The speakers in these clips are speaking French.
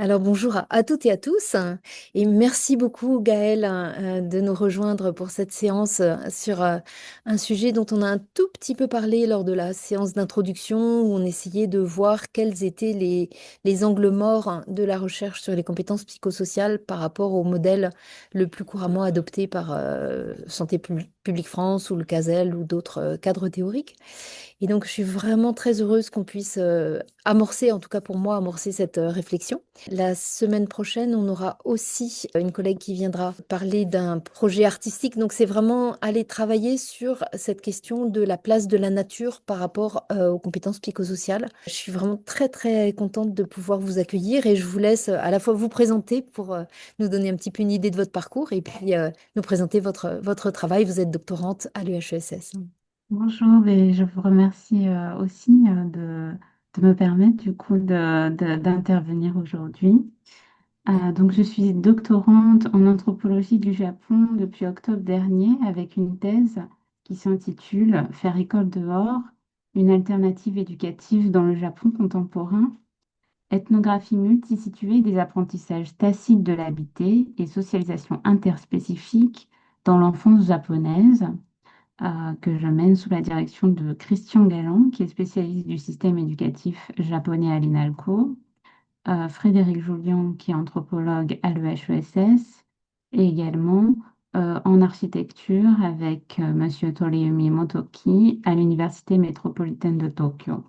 Alors bonjour à toutes et à tous et merci beaucoup Gaëlle de nous rejoindre pour cette séance sur un sujet dont on a un tout petit peu parlé lors de la séance d'introduction où on essayait de voir quels étaient les angles morts de la recherche sur les compétences psychosociales par rapport au modèle le plus couramment adopté par Santé publique France ou le CASEL ou d'autres cadres théoriques. Et donc, je suis vraiment très heureuse qu'on puisse amorcer, en tout cas pour moi, amorcer cette réflexion. La semaine prochaine, on aura aussi une collègue qui viendra parler d'un projet artistique. Donc, c'est vraiment aller travailler sur cette question de la place de la nature par rapport aux compétences psychosociales. Je suis vraiment très, très contente de pouvoir vous accueillir et je vous laisse à la fois vous présenter pour nous donner un petit peu une idée de votre parcours et puis nous présenter votre travail. Vous êtes doctorante à l'UHESS. Bonjour, et je vous remercie aussi de me permettre d'intervenir aujourd'hui. Donc, je suis doctorante en anthropologie du Japon depuis octobre dernier avec une thèse qui s'intitule Faire école dehors, une alternative éducative dans le Japon contemporain, ethnographie multisituée des apprentissages tacites de l'habité et socialisation interspécifique dans l'enfance japonaise que je mène sous la direction de Christian Galland, qui est spécialiste du système éducatif japonais à l'INALCO, Frédéric Julian, qui est anthropologue à l'EHESS, et également en architecture avec Monsieur Toriyumi Motoki à l'Université métropolitaine de Tokyo.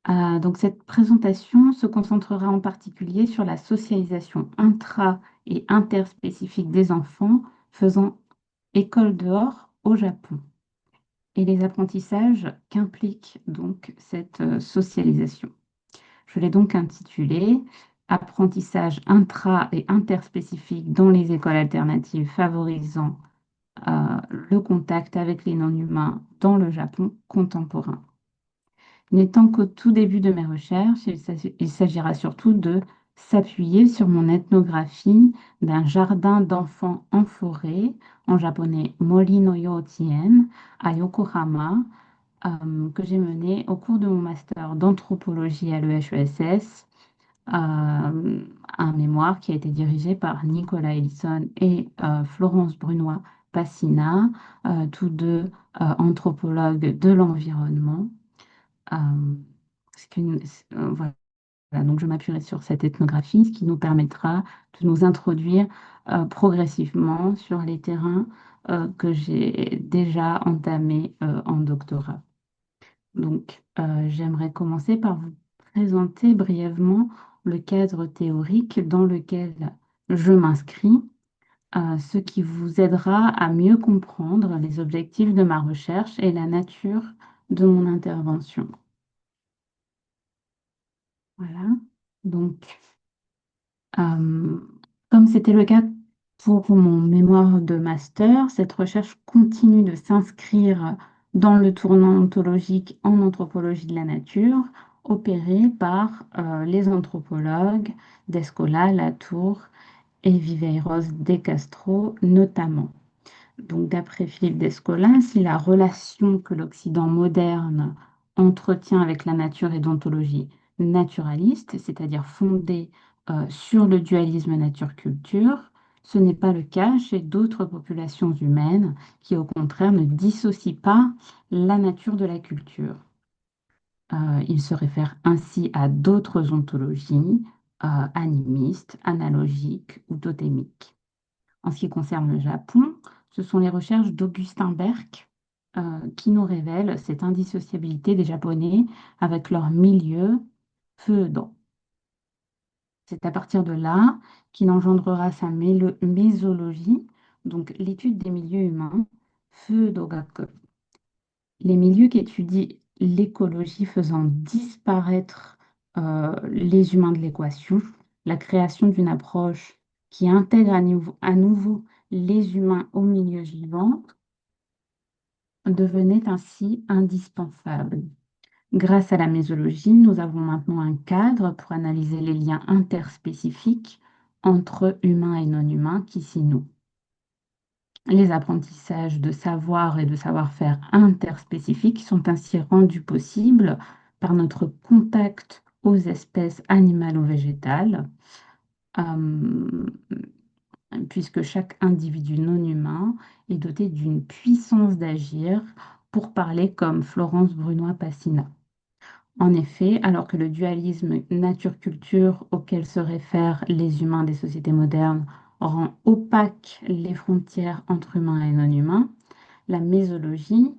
Donc cette présentation se concentrera en particulier sur la socialisation intra- et interspécifique des enfants faisant école dehors au Japon et les apprentissages qu'implique donc cette socialisation. Je l'ai donc intitulé Apprentissage intra- et interspécifique dans les écoles alternatives favorisant le contact avec les non-humains dans le Japon contemporain. N'étant qu'au tout début de mes recherches, il s'agira surtout de s'appuyer sur mon ethnographie d'un jardin d'enfants en forêt, en japonais Mori no Youtien, à Yokohama, que j'ai mené au cours de mon master d'anthropologie à l'EHESS, un mémoire qui a été dirigé par Nicolas Ellison et Florence Brunois-Passina, tous deux anthropologues de l'environnement. Euh, voilà, donc je m'appuierai sur cette ethnographie, ce qui nous permettra de nous introduire progressivement sur les terrains que j'ai déjà entamés en doctorat. Donc, j'aimerais commencer par vous présenter brièvement le cadre théorique dans lequel je m'inscris, ce qui vous aidera à mieux comprendre les objectifs de ma recherche et la nature de mon intervention. Voilà. Donc, euh, comme c'était le cas pour mon mémoire de master, cette recherche continue de s'inscrire dans le tournant ontologique en anthropologie de la nature, opéré par les anthropologues Descola, Latour et Viveiros de Castro notamment. Donc, d'après Philippe Descola, si la relation que l'Occident moderne entretient avec la nature est d'ontologie naturaliste, c'est-à-dire fondée sur le dualisme nature-culture, ce n'est pas le cas chez d'autres populations humaines qui, au contraire, ne dissocient pas la nature de la culture. Il se réfère ainsi à d'autres ontologies animistes, analogiques ou totémiques. En ce qui concerne le Japon, ce sont les recherches d'Augustin Berck qui nous révèlent cette indissociabilité des Japonais avec leur milieu feudan. C'est à partir de là qu'il engendrera sa mésologie, donc l'étude des milieux humains, Feudogaku. Les milieux qui étudient l'écologie faisant disparaître les humains de l'équation, la création d'une approche qui intègre à nouveau les humains au milieu vivant devenait ainsi indispensable. Grâce à la mésologie, nous avons maintenant un cadre pour analyser les liens interspécifiques entre humains et non-humains qui s'y nouent. Les apprentissages de savoir et de savoir-faire interspécifiques sont ainsi rendus possibles par notre contact aux espèces animales ou végétales, euh, puisque chaque individu non humain est doté d'une puissance d'agir pour parler comme Florence Brunois-Passina. En effet, alors que le dualisme nature-culture auquel se réfèrent les humains des sociétés modernes rend opaques les frontières entre humains et non humains, la mésologie,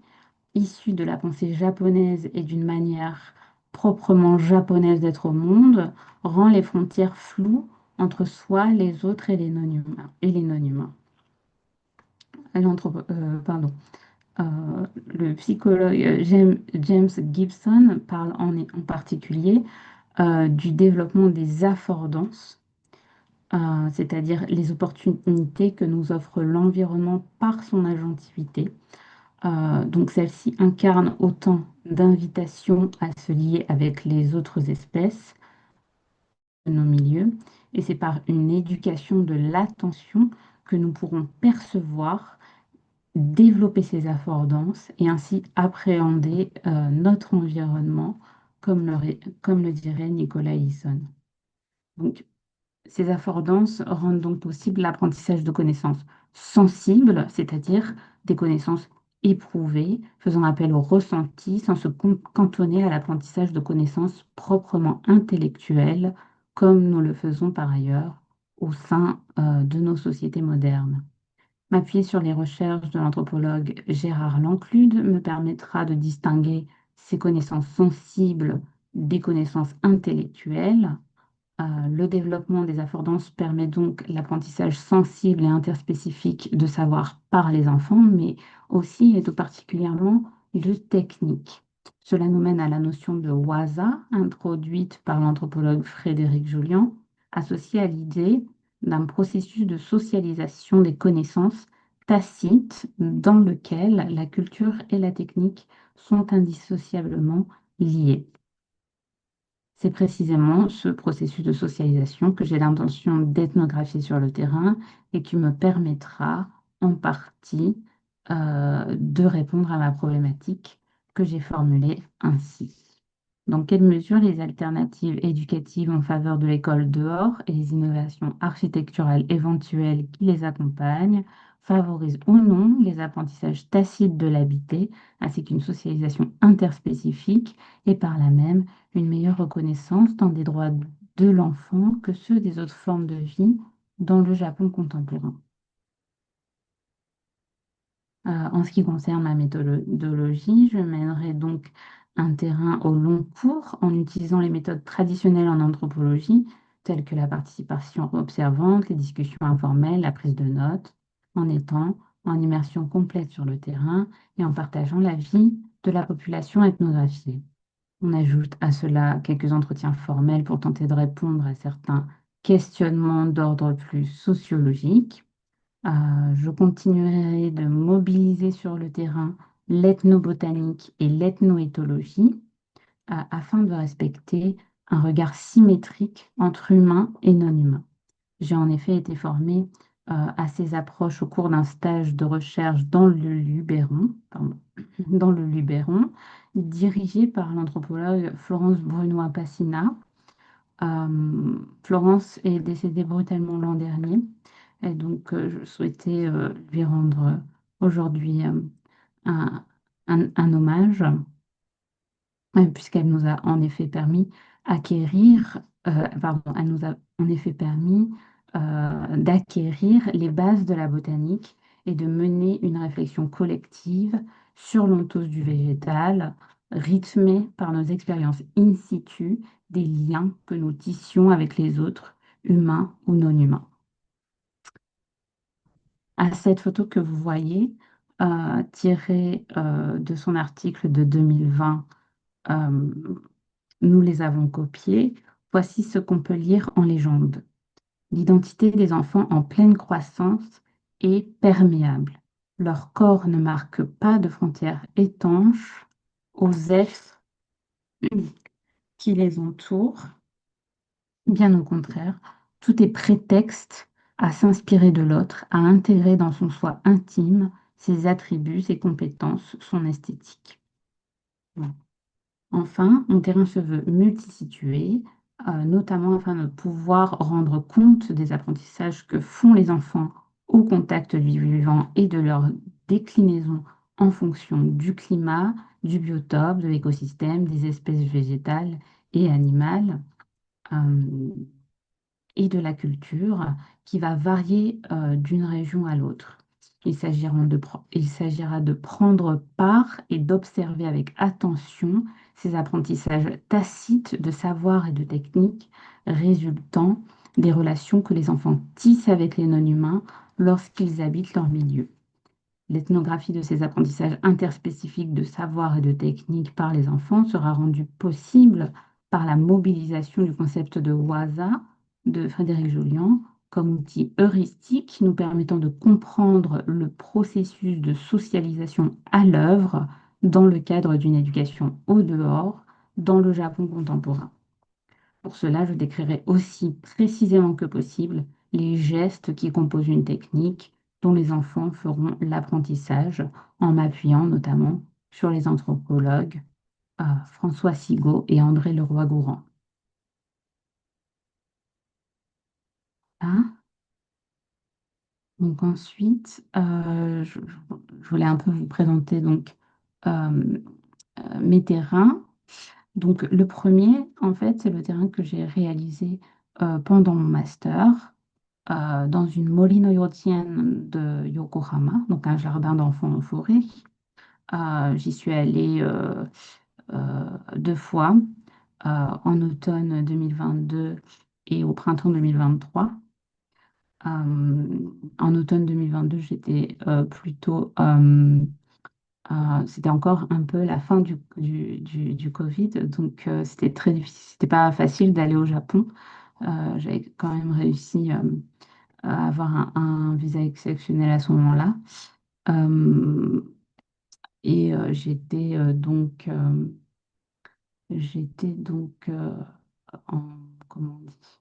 issue de la pensée japonaise et d'une manière proprement japonaise d'être au monde, rend les frontières floues entre soi, les autres et les non-humains. Pardon. Le psychologue James Gibson parle en particulier du développement des affordances, c'est-à-dire les opportunités que nous offre l'environnement par son agentivité. Donc celle-ci incarne autant d'invitations à se lier avec les autres espèces de nos milieux, et c'est par une éducation de l'attention que nous pourrons percevoir, développer ces affordances et ainsi appréhender notre environnement, comme le dirait Nicolas Hyson. Donc, ces affordances rendent donc possible l'apprentissage de connaissances sensibles, c'est-à-dire des connaissances éprouvées, faisant appel au ressenti sans se cantonner à l'apprentissage de connaissances proprement intellectuelles, comme nous le faisons par ailleurs au sein de nos sociétés modernes. M'appuyer sur les recherches de l'anthropologue Gérard Lanclude me permettra de distinguer ces connaissances sensibles des connaissances intellectuelles. Le développement des affordances permet donc l'apprentissage sensible et interspécifique de savoir par les enfants, mais aussi et tout particulièrement de technique. Cela nous mène à la notion de waza, introduite par l'anthropologue Frédéric Julian, associée à l'idée d'un processus de socialisation des connaissances tacite dans lequel la culture et la technique sont indissociablement liées. C'est précisément ce processus de socialisation que j'ai l'intention d'ethnographier sur le terrain et qui me permettra en partie de répondre à ma problématique que j'ai formulée ainsi. Dans quelle mesure les alternatives éducatives en faveur de l'école dehors et les innovations architecturales éventuelles qui les accompagnent favorisent ou non les apprentissages tacites de l'habité, ainsi qu'une socialisation interspécifique et par là même une meilleure reconnaissance tant des droits de l'enfant que ceux des autres formes de vie dans le Japon contemporain. En ce qui concerne ma méthodologie, je mènerai donc un terrain au long cours en utilisant les méthodes traditionnelles en anthropologie, telles que la participation observante, les discussions informelles, la prise de notes, en étant en immersion complète sur le terrain et en partageant la vie de la population ethnographiée. On ajoute à cela quelques entretiens formels pour tenter de répondre à certains questionnements d'ordre plus sociologique. Je continuerai de mobiliser sur le terrain l'ethnobotanique et l'ethnoéthologie afin de respecter un regard symétrique entre humains et non-humains. J'ai en effet été formée à ces approches au cours d'un stage de recherche dans le Luberon, dirigé par l'anthropologue Florence Brunois-Passina. Florence est décédée brutalement l'an dernier. Et donc, je souhaitais lui rendre aujourd'hui un, un hommage, puisqu'elle nous a en effet permis elle nous a en effet permis d'acquérir les bases de la botanique et de mener une réflexion collective sur l'ontos du végétal, rythmée par nos expériences in situ des liens que nous tissions avec les autres, humains ou non humains. À cette photo que vous voyez, tirée de son article de 2020, euh, nous les avons copiées. Voici ce qu'on peut lire en légende. L'identité des enfants en pleine croissance est perméable. Leur corps ne marque pas de frontières étanches aux êtres qui les entourent. Bien au contraire, tout est prétexte à s'inspirer de l'autre, à intégrer dans son soi intime ses attributs, ses compétences, son esthétique. Voilà. Enfin, mon terrain se veut multisitué, notamment afin de pouvoir rendre compte des apprentissages que font les enfants au contact du vivant et de leur déclinaison en fonction du climat, du biotope, de l'écosystème, des espèces végétales et animales. euh, et de la culture qui va varier d'une région à l'autre. Il s'agira de prendre part et d'observer avec attention ces apprentissages tacites de savoir et de technique résultant des relations que les enfants tissent avec les non-humains lorsqu'ils habitent leur milieu. L'ethnographie de ces apprentissages interspécifiques de savoir et de technique par les enfants sera rendue possible par la mobilisation du concept de WASA de Frédéric Jolian comme outil heuristique nous permettant de comprendre le processus de socialisation à l'œuvre dans le cadre d'une éducation au dehors dans le Japon contemporain. Pour cela, je décrirai aussi précisément que possible les gestes qui composent une technique dont les enfants feront l'apprentissage en m'appuyant notamment sur les anthropologues François Sigaud et André Leroy-Gourand. Hein. Donc ensuite, je voulais un peu vous présenter donc euh, mes terrains. Donc le premier, en fait, c'est le terrain que j'ai réalisé pendant mon master. Dans une molino-yotienne de Yokohama, donc un jardin d'enfants en forêt. J'y suis allée 2 fois, en automne 2022 et au printemps 2023. En automne 2022, j'étais plutôt... c'était encore un peu la fin du Covid, donc c'était très difficile, c'était pas facile d'aller au Japon. J'avais quand même réussi à avoir un visa exceptionnel à ce moment-là. Euh, et j'étais donc en, comment on dit?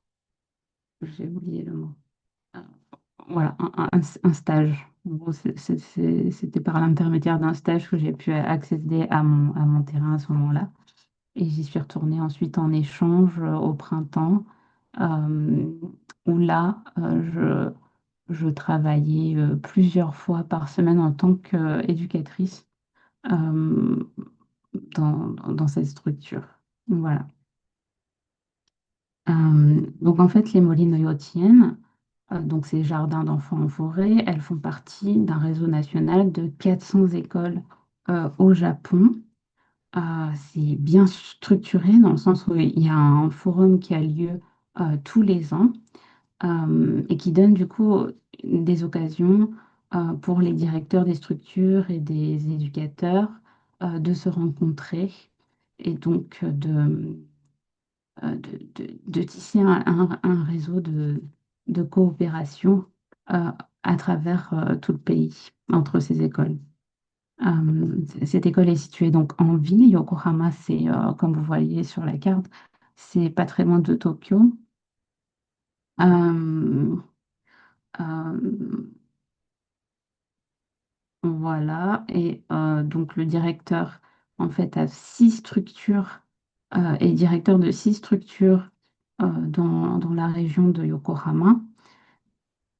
J'ai oublié le mot. Euh, Voilà, un stage. En gros, c'était par l'intermédiaire d'un stage que j'ai pu accéder à mon terrain à ce moment-là. Et j'y suis retournée ensuite en échange au printemps, euh, où là, je travaillais plusieurs fois par semaine en tant qu'éducatrice euh, dans cette structure. Voilà. Donc en fait, les Molines Yotiennes, donc ces jardins d'enfants en forêt, elles font partie d'un réseau national de 400 écoles au Japon. C'est bien structuré dans le sens où il y a un forum qui a lieu tous les ans et qui donne du coup des occasions pour les directeurs des structures et des éducateurs de se rencontrer et donc de tisser un réseau de coopération euh, à travers tout le pays entre ces écoles. Cette école est située donc en ville. Yokohama, c'est comme vous voyez sur la carte, c'est pas très loin de Tokyo. Euh, euh, voilà. Et donc le directeur, en fait, a 6 structures, est directeur de 6 structures dans la région de Yokohama.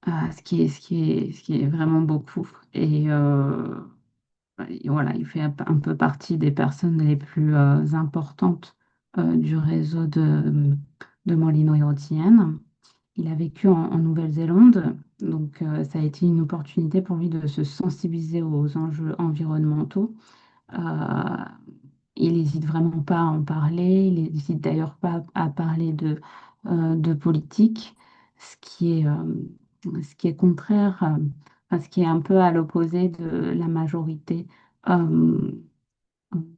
Ce qui est vraiment beaucoup. Et voilà, il fait un peu partie des personnes les plus importantes du réseau de Molino-Yotienne. Il a vécu en Nouvelle-Zélande, donc ça a été une opportunité pour lui de se sensibiliser aux enjeux environnementaux. Euh, il n'hésite vraiment pas à en parler, il n'hésite d'ailleurs pas à parler de politique, ce qui est, ce qui est contraire, enfin, ce qui est un peu à l'opposé de la majorité euh,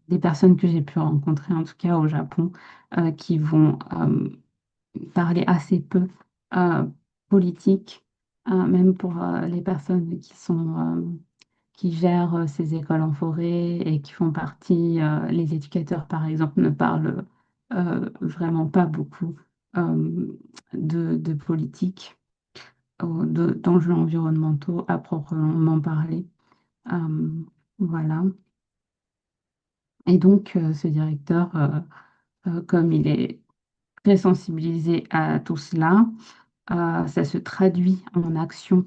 des personnes que j'ai pu rencontrer, en tout cas au Japon, qui vont parler assez peu euh, politique, même pour les personnes qui gèrent ces écoles en forêt et qui font partie, les éducateurs par exemple, ne parlent vraiment pas beaucoup de politique ou d'enjeux environnementaux à proprement parler. Euh, voilà. Et donc, ce directeur, comme il est très sensibilisé à tout cela, ça se traduit en action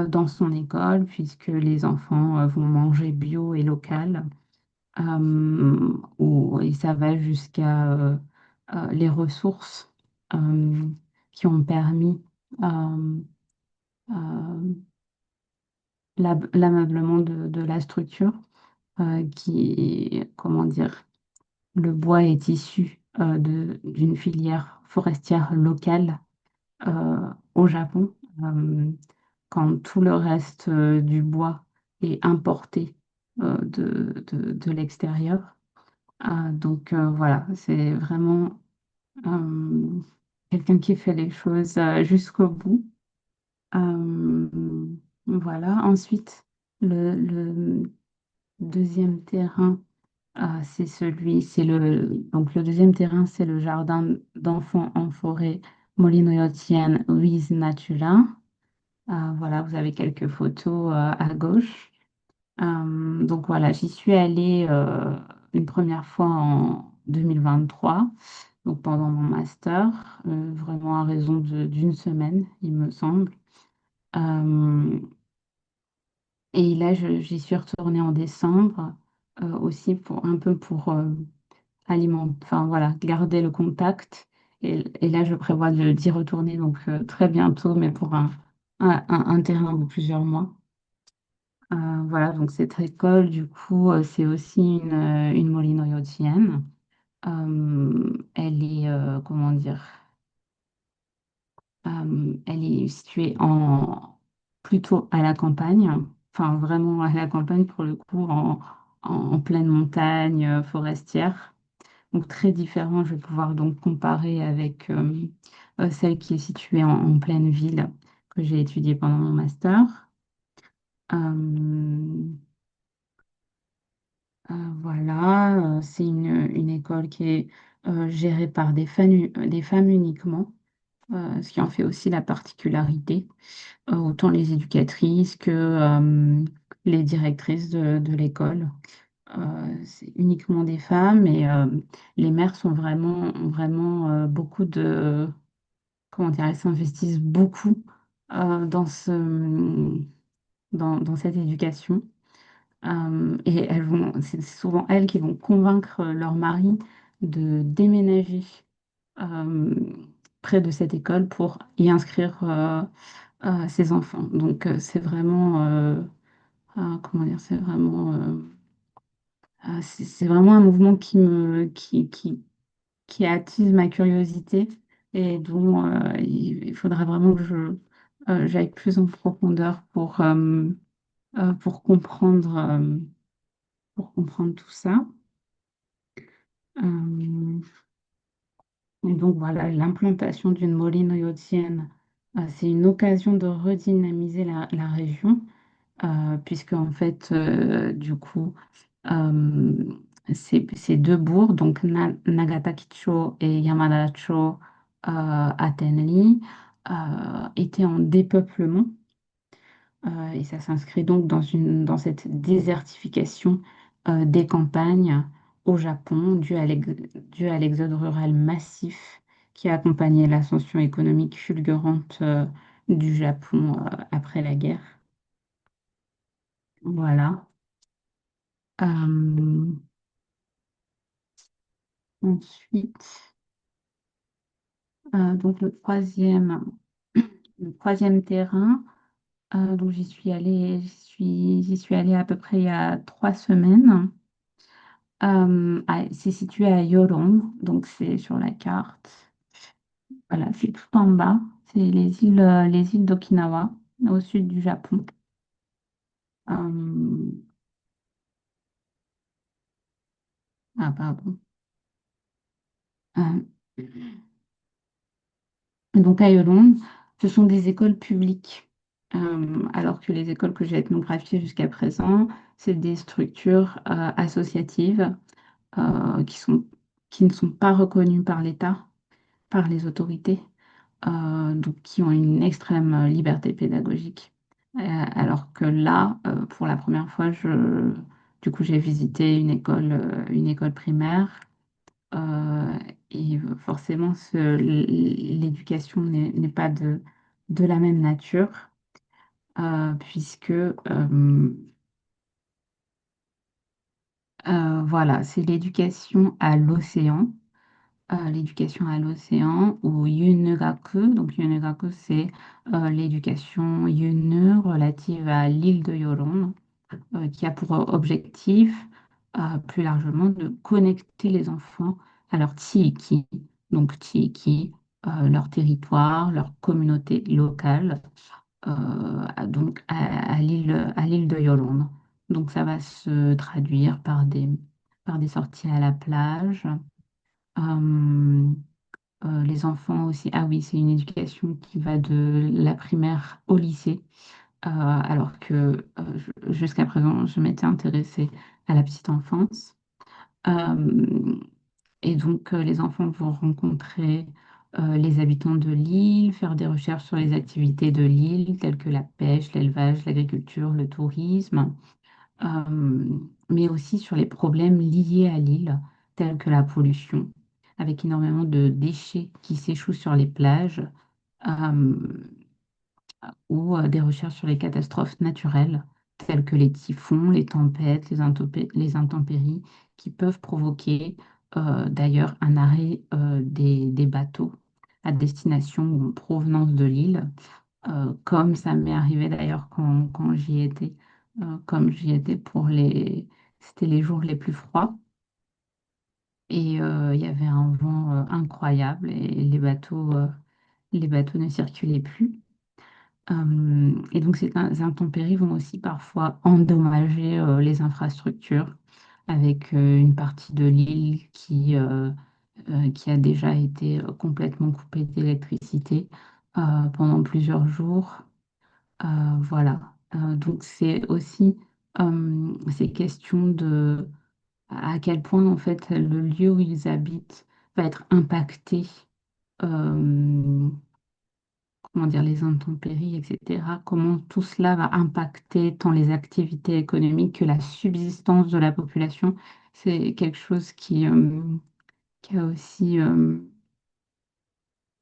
dans son école, puisque les enfants vont manger bio et local, et ça va jusqu'à les ressources euh, qui ont permis euh, euh, l'ameublement de la structure, comment dire, le bois est issu d'une filière forestière locale au Japon, quand tout le reste du bois est importé de l'extérieur. Donc voilà, c'est vraiment euh, quelqu'un qui fait les choses jusqu'au bout. Euh, voilà. Ensuite, le deuxième terrain, donc le deuxième terrain, c'est le jardin d'enfants en forêt Molinoyotian Luiz Natura. Voilà, vous avez quelques photos à gauche. Donc voilà, j'y suis allée une première fois en 2023, donc pendant mon master, vraiment à raison d'une semaine, il me semble. Euh, et là, j'y suis retournée en décembre aussi pour un peu pour enfin voilà, garder le contact. Et là, je prévois d'y retourner donc très bientôt, mais pour un terrain de plusieurs mois. Voilà, donc cette école, du coup, c'est aussi une molino-yotienne. Elle est, comment dire, elle est située plutôt à la campagne, enfin vraiment à la campagne pour le coup, en pleine montagne forestière. Donc très différent, je vais pouvoir donc comparer avec celle qui est située en pleine ville que j'ai étudiée pendant mon master. Euh, voilà, c'est une école qui est gérée par des femmes uniquement, ce qui en fait aussi la particularité. Autant les éducatrices que les directrices de l'école. C'est uniquement des femmes et les mères ont vraiment beaucoup comment dire, elles s'investissent beaucoup dans dans cette éducation. Et c'est souvent elles qui vont convaincre leur mari de déménager euh, près de cette école pour y inscrire ses enfants. Donc c'est vraiment, comment dire, c'est vraiment un mouvement qui attise ma curiosité et dont il faudra vraiment que j'aille plus en profondeur pour pour comprendre tout ça. Euh, et donc voilà, l'implantation d'une moline yotienne, c'est une occasion de redynamiser la région, puisque en fait, du coup, euh, ces deux bourgs, donc Nagataki-cho et Yamada-cho à Tenli, étaient en dépeuplement. Et ça s'inscrit donc dans cette désertification des campagnes au Japon due à l'exode rural massif qui a accompagné l'ascension économique fulgurante du Japon après la guerre. Voilà. Euh, ensuite, donc le troisième terrain, donc j'y suis allée à peu près il y a 3 semaines. C'est situé à Yorong, donc c'est sur la carte. Voilà, c'est tout en bas. C'est les îles d'Okinawa, au sud du Japon. Euh, pardon. Euh, donc à Yorong, ce sont des écoles publiques, alors que les écoles que j'ai ethnographiées jusqu'à présent, c'est des structures associatives qui qui ne sont pas reconnues par l'État, par les autorités. Donc qui ont une extrême liberté pédagogique. Alors que là, pour la première fois, Du coup, j'ai visité une école primaire. euh, et forcément, l'éducation n'est pas de la même nature, puisque voilà, c'est l'éducation à l'océan ou Yungaku. Donc, Yungaku, c'est l'éducation Yunnu relative à l'île de Yoron, qui a pour objectif, plus largement, de connecter les enfants à leur Tiiki. Donc, Tiiki, leur territoire, leur communauté locale, donc à l'île de Yolande. Donc, ça va se traduire par des sorties à la plage. Euh, les enfants aussi, ah oui, c'est une éducation qui va de la primaire au lycée, alors que jusqu'à présent, je m'étais intéressée à la petite enfance. Euh, et donc, les enfants vont rencontrer les habitants de l'île, faire des recherches sur les activités de l'île, telles que la pêche, l'élevage, l'agriculture, le tourisme, mais aussi sur les problèmes liés à l'île, tels que la pollution, avec énormément de déchets qui s'échouent sur les plages, euh, ou des recherches sur les catastrophes naturelles, telles que les typhons, les tempêtes, les intempéries, qui peuvent provoquer d'ailleurs un arrêt des bateaux à destination ou en provenance de l'île, comme ça m'est arrivé d'ailleurs quand j'y étais, comme j'y étais c'était les jours les plus froids, et il y avait un vent incroyable et les bateaux ne circulaient plus. Et donc, ces intempéries vont aussi parfois endommager les infrastructures, avec une partie de l'île qui a déjà été complètement coupée d'électricité pendant plusieurs jours. Voilà. Donc, c'est aussi ces questions de à quel point, en fait, le lieu où ils habitent va être impacté. euh, comment dire, les intempéries, etc., comment tout cela va impacter tant les activités économiques que la subsistance de la population. C'est quelque chose qui a aussi,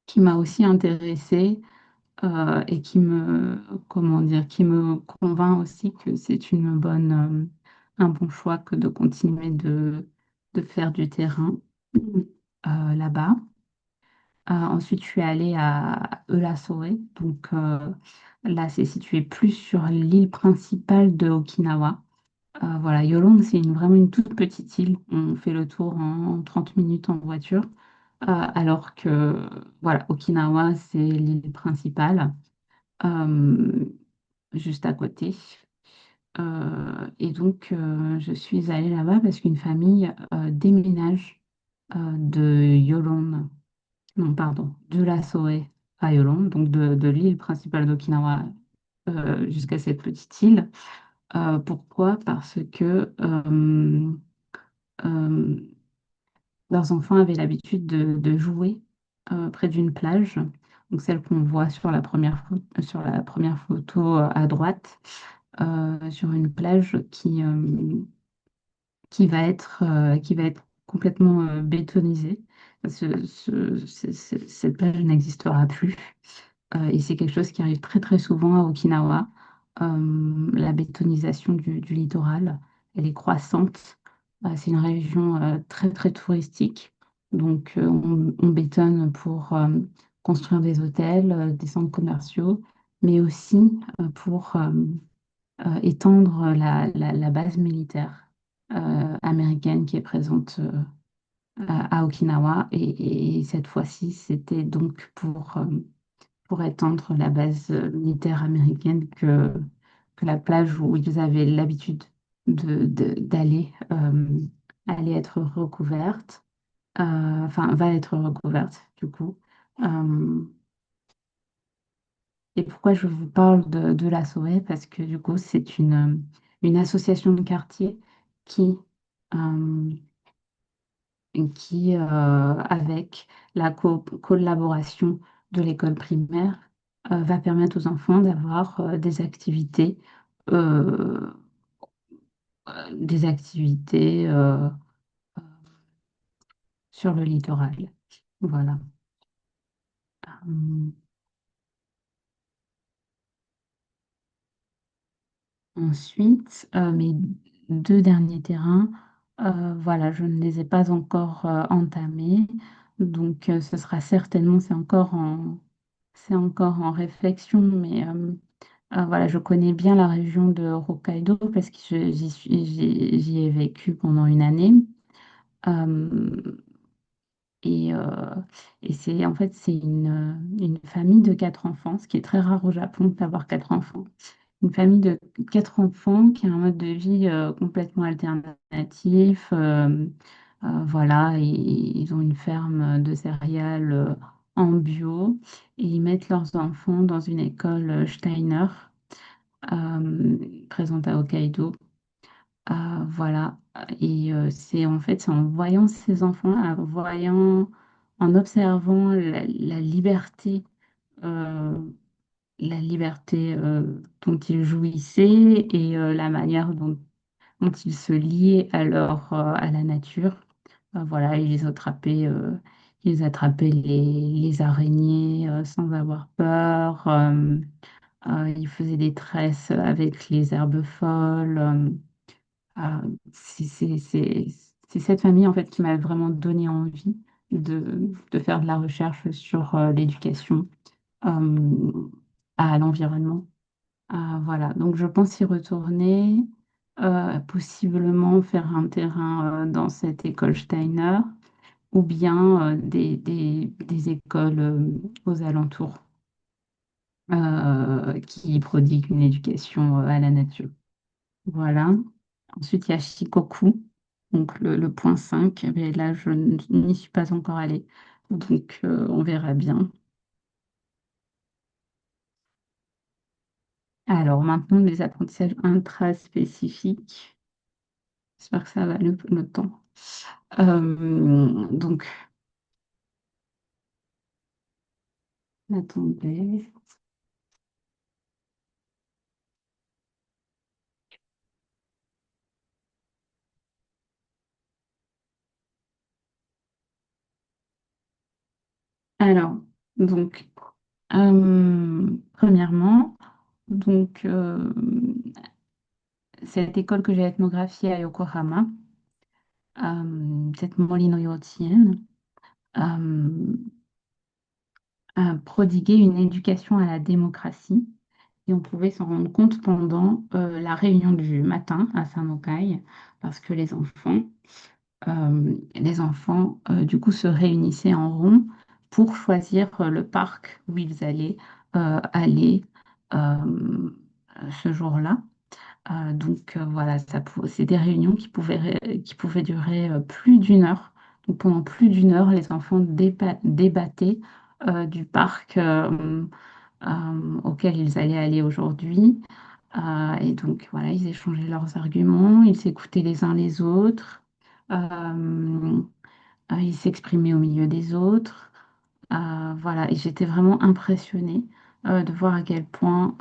qui m'a aussi intéressée, et comment dire, qui me convainc aussi que c'est un bon choix que de continuer de faire du terrain là-bas. Ensuite, je suis allée à Eulasoe. Donc là, c'est situé plus sur l'île principale de Okinawa. Voilà, Yolande, c'est vraiment une toute petite île. On fait le tour en 30 minutes en voiture. Alors que, voilà, Okinawa, c'est l'île principale, euh, juste à côté. Et donc, je suis allée là-bas parce qu'une famille déménage de Yolande, non, pardon, de la Soe à Yolande, donc de l'île principale d'Okinawa jusqu'à cette petite île. Pourquoi? Parce que euh, leurs enfants avaient l'habitude de jouer près d'une plage, donc celle qu'on voit sur la première photo à droite, sur une plage qui va être complètement bétonisée. Cette plage n'existera plus. Et c'est quelque chose qui arrive très très souvent à Okinawa. La bétonisation du littoral, elle est croissante. C'est une région très très touristique. Donc on bétonne pour construire des hôtels, des centres commerciaux, mais aussi pour étendre la base militaire américaine qui est présente à Okinawa. Et cette fois-ci, c'était donc pour étendre la base militaire américaine que la plage où ils avaient l'habitude d'aller allait être recouverte, enfin va être recouverte du coup. Euh, et pourquoi je vous parle de la SOE? Parce que du coup, c'est une association de quartier qui, euh, avec la collaboration de l'école primaire, va permettre aux enfants d'avoir des activités euh, des activités sur le littoral. Voilà. Hum, Ensuite, mes deux derniers terrains, voilà, je ne les ai pas encore entamés. Donc, ce sera certainement, c'est encore en réflexion, mais voilà, je connais bien la région de Hokkaido parce que j'y ai vécu pendant une année. Euh, et euh, et c'est en fait, c'est une famille de quatre enfants, ce qui est très rare au Japon d'avoir quatre enfants. Une famille de quatre enfants qui a un mode de vie complètement alternatif. Voilà, et ils ont une ferme de céréales en bio et ils mettent leurs enfants dans une école Steiner présente à Hokkaido. Voilà, et c'est en voyant ces enfants, en observant euh, la liberté dont ils jouissaient et la manière dont ils se liaient à la nature. Voilà, ils attrapaient les araignées sans avoir peur. Ils faisaient des tresses avec les herbes folles. C'est cette famille en fait qui m'a vraiment donné envie de faire de la recherche sur l'éducation euh, à l'environnement. Voilà, donc je pense y retourner, possiblement faire un terrain dans cette école Steiner ou bien des écoles aux alentours qui prodiguent une éducation à la nature. Voilà. Ensuite, il y a Shikoku, donc le point 5. Mais là, je n'y suis pas encore allée. Donc, on verra bien. Alors, maintenant, les apprentissages intraspécifiques. J'espère que ça va le temps. Donc, attendez. Alors, donc, premièrement, donc, cette école que j'ai ethnographiée à Yokohama, cette Molino幼稚園, a prodigué une éducation à la démocratie. Et on pouvait s'en rendre compte pendant la réunion du matin à Saint-Mocaï, parce que les enfants du coup, se réunissaient en rond pour choisir le parc où ils allaient aller euh, ce jour-là. Voilà, c'est des réunions qui pouvaient durer plus d'une heure. Donc pendant plus d'une heure, les enfants débattaient du parc auquel ils allaient aller aujourd'hui. Et donc voilà, ils échangeaient leurs arguments, ils s'écoutaient les uns les autres, euh, ils s'exprimaient au milieu des autres. Voilà, et j'étais vraiment impressionnée de voir à quel point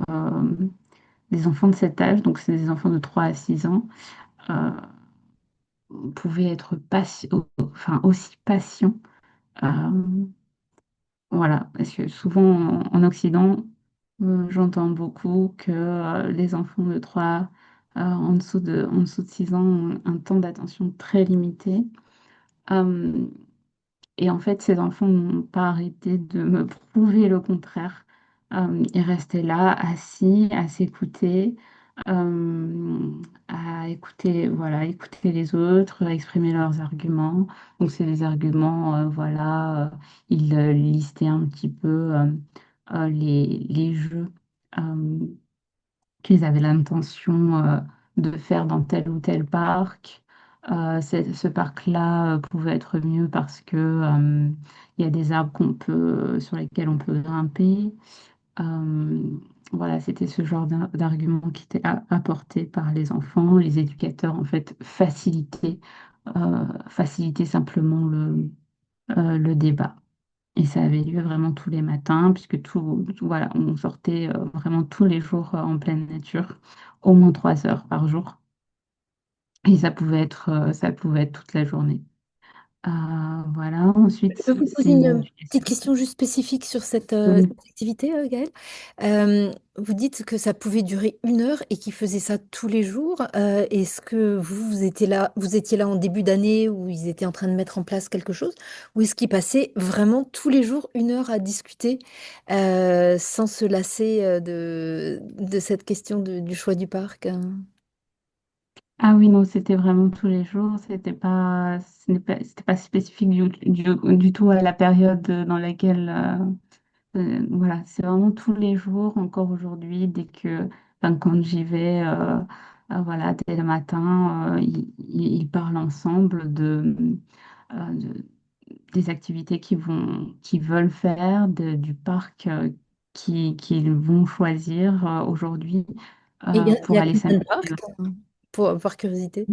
les enfants de cet âge, donc c'est des enfants de 3 à 6 ans, euh, pouvaient être enfin, aussi patients. Euh, voilà, parce que souvent en Occident, j'entends beaucoup que les enfants de 3 en dessous de 6 ans ont un temps d'attention très limité. Euh, Et en fait, ces enfants n'ont pas arrêté de me prouver le contraire. Ils restaient là, assis, à s'écouter, euh, à écouter, voilà, écouter les autres, à exprimer leurs arguments. Donc, c'est des arguments, voilà, ils listaient un petit peu les jeux. euh, qu'ils avaient l'intention de faire dans tel ou tel parc. Ce parc-là pouvait être mieux parce que il y a des arbres sur lesquels on peut grimper. Euh, voilà, c'était ce genre d'argument qui était apporté par les enfants. Les éducateurs, en fait, facilitaient simplement le débat. Et ça avait lieu vraiment tous les matins, puisque voilà, on sortait vraiment tous les jours en pleine nature, au moins 3 heures par jour. Et ça pouvait être toute la journée. Voilà, Je ensuite, peux vous c'est poser une une petite éducation. question juste spécifique sur Oui. cette activité, Gaëlle. Vous dites que ça pouvait durer 1 heure et qu'ils faisaient ça tous les jours. Est-ce que vous étiez là en début d'année où ils étaient en train de mettre en place quelque chose, ou est-ce qu'ils passaient vraiment tous les jours 1 heure à discuter sans se lasser de cette question du choix du parc, hein? Ah oui, non, c'était vraiment tous les jours. C'était pas spécifique du tout à la période dans laquelle, voilà, c'est vraiment tous les jours, encore aujourd'hui, enfin, quand j'y vais, voilà, dès le matin, ils parlent ensemble de- des activités qu'ils veulent faire, du parc qu'ils vont choisir aujourd'hui Et il y pour a aller combien s'amuser. de parcs, hein, par curiosité?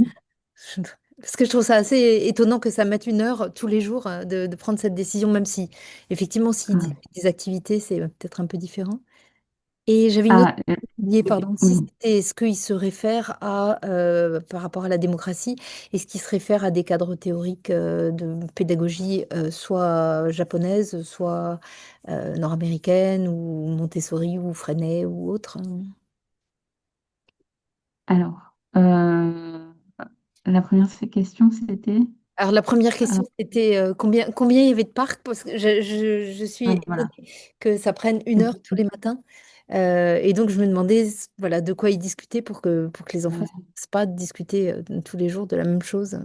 Parce que je trouve ça assez étonnant que ça mette 1 heure tous les jours de prendre cette décision, même si, effectivement, s'il dit Ah, des activités, c'est peut-être un peu différent. Et j'avais une autre ah, idée, oui, pardon, si oui. c'était, est-ce qu'il se réfère par rapport à la démocratie, est-ce qu'il se réfère à des cadres théoriques de pédagogie, soit japonaise, soit nord-américaine, ou Montessori, ou Freinet, ou autre, hein? Alors, la première question, c'était... Alors, la première euh, question, c'était combien il y avait de parcs, parce que je suis ah, étonnée voilà. que ça prenne 1 heure tous les matins. Et donc, je me demandais voilà, de quoi ils discutaient pour que les enfants ne Ouais. fassent pas discuter tous les jours de la même chose.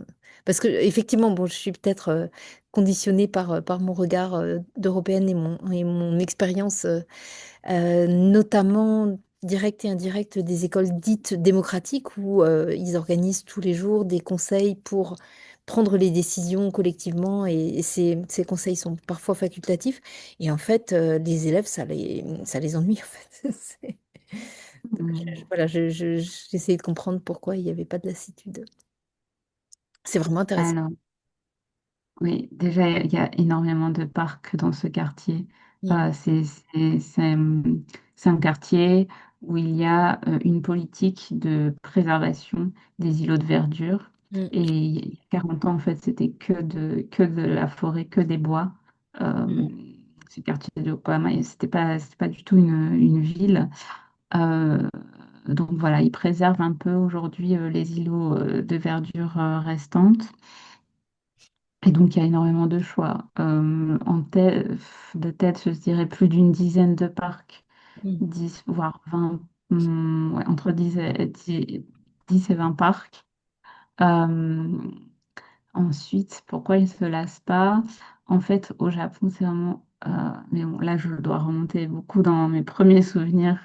Parce que, effectivement, bon, je suis peut-être conditionnée par mon regard d'européenne et mon expérience notamment directe et indirecte des écoles dites démocratiques où ils organisent tous les jours des conseils pour prendre les décisions collectivement et ces conseils sont parfois facultatifs et en fait les élèves ça les ennuie en fait. Donc, Hum, voilà, j'essayais de comprendre pourquoi il n'y avait pas de lassitude. C'est vraiment intéressant. Alors, oui, déjà, il y a énormément de parcs dans ce quartier. Mm, Euh, c'est, c'est, c'est, hum, c'est un quartier où il y a une politique de préservation des îlots de verdure. mm, Et il y a 40 ans, en fait, c'était que de la forêt, que des bois. Euh, mm, Ce quartier de Yokohama, et c'était pas du tout une ville. Euh, donc voilà, ils préservent un peu aujourd'hui les îlots de verdure restantes. Et donc, il y a énormément de choix. De tête, je dirais plus d'une dizaine de parcs, mm, 10 voire 20, ouais, entre 10 et 20 parcs. Euh, Ensuite, pourquoi ils ne se lassent pas? En fait, au Japon, c'est vraiment... mais bon, là, je dois remonter beaucoup dans mes premiers souvenirs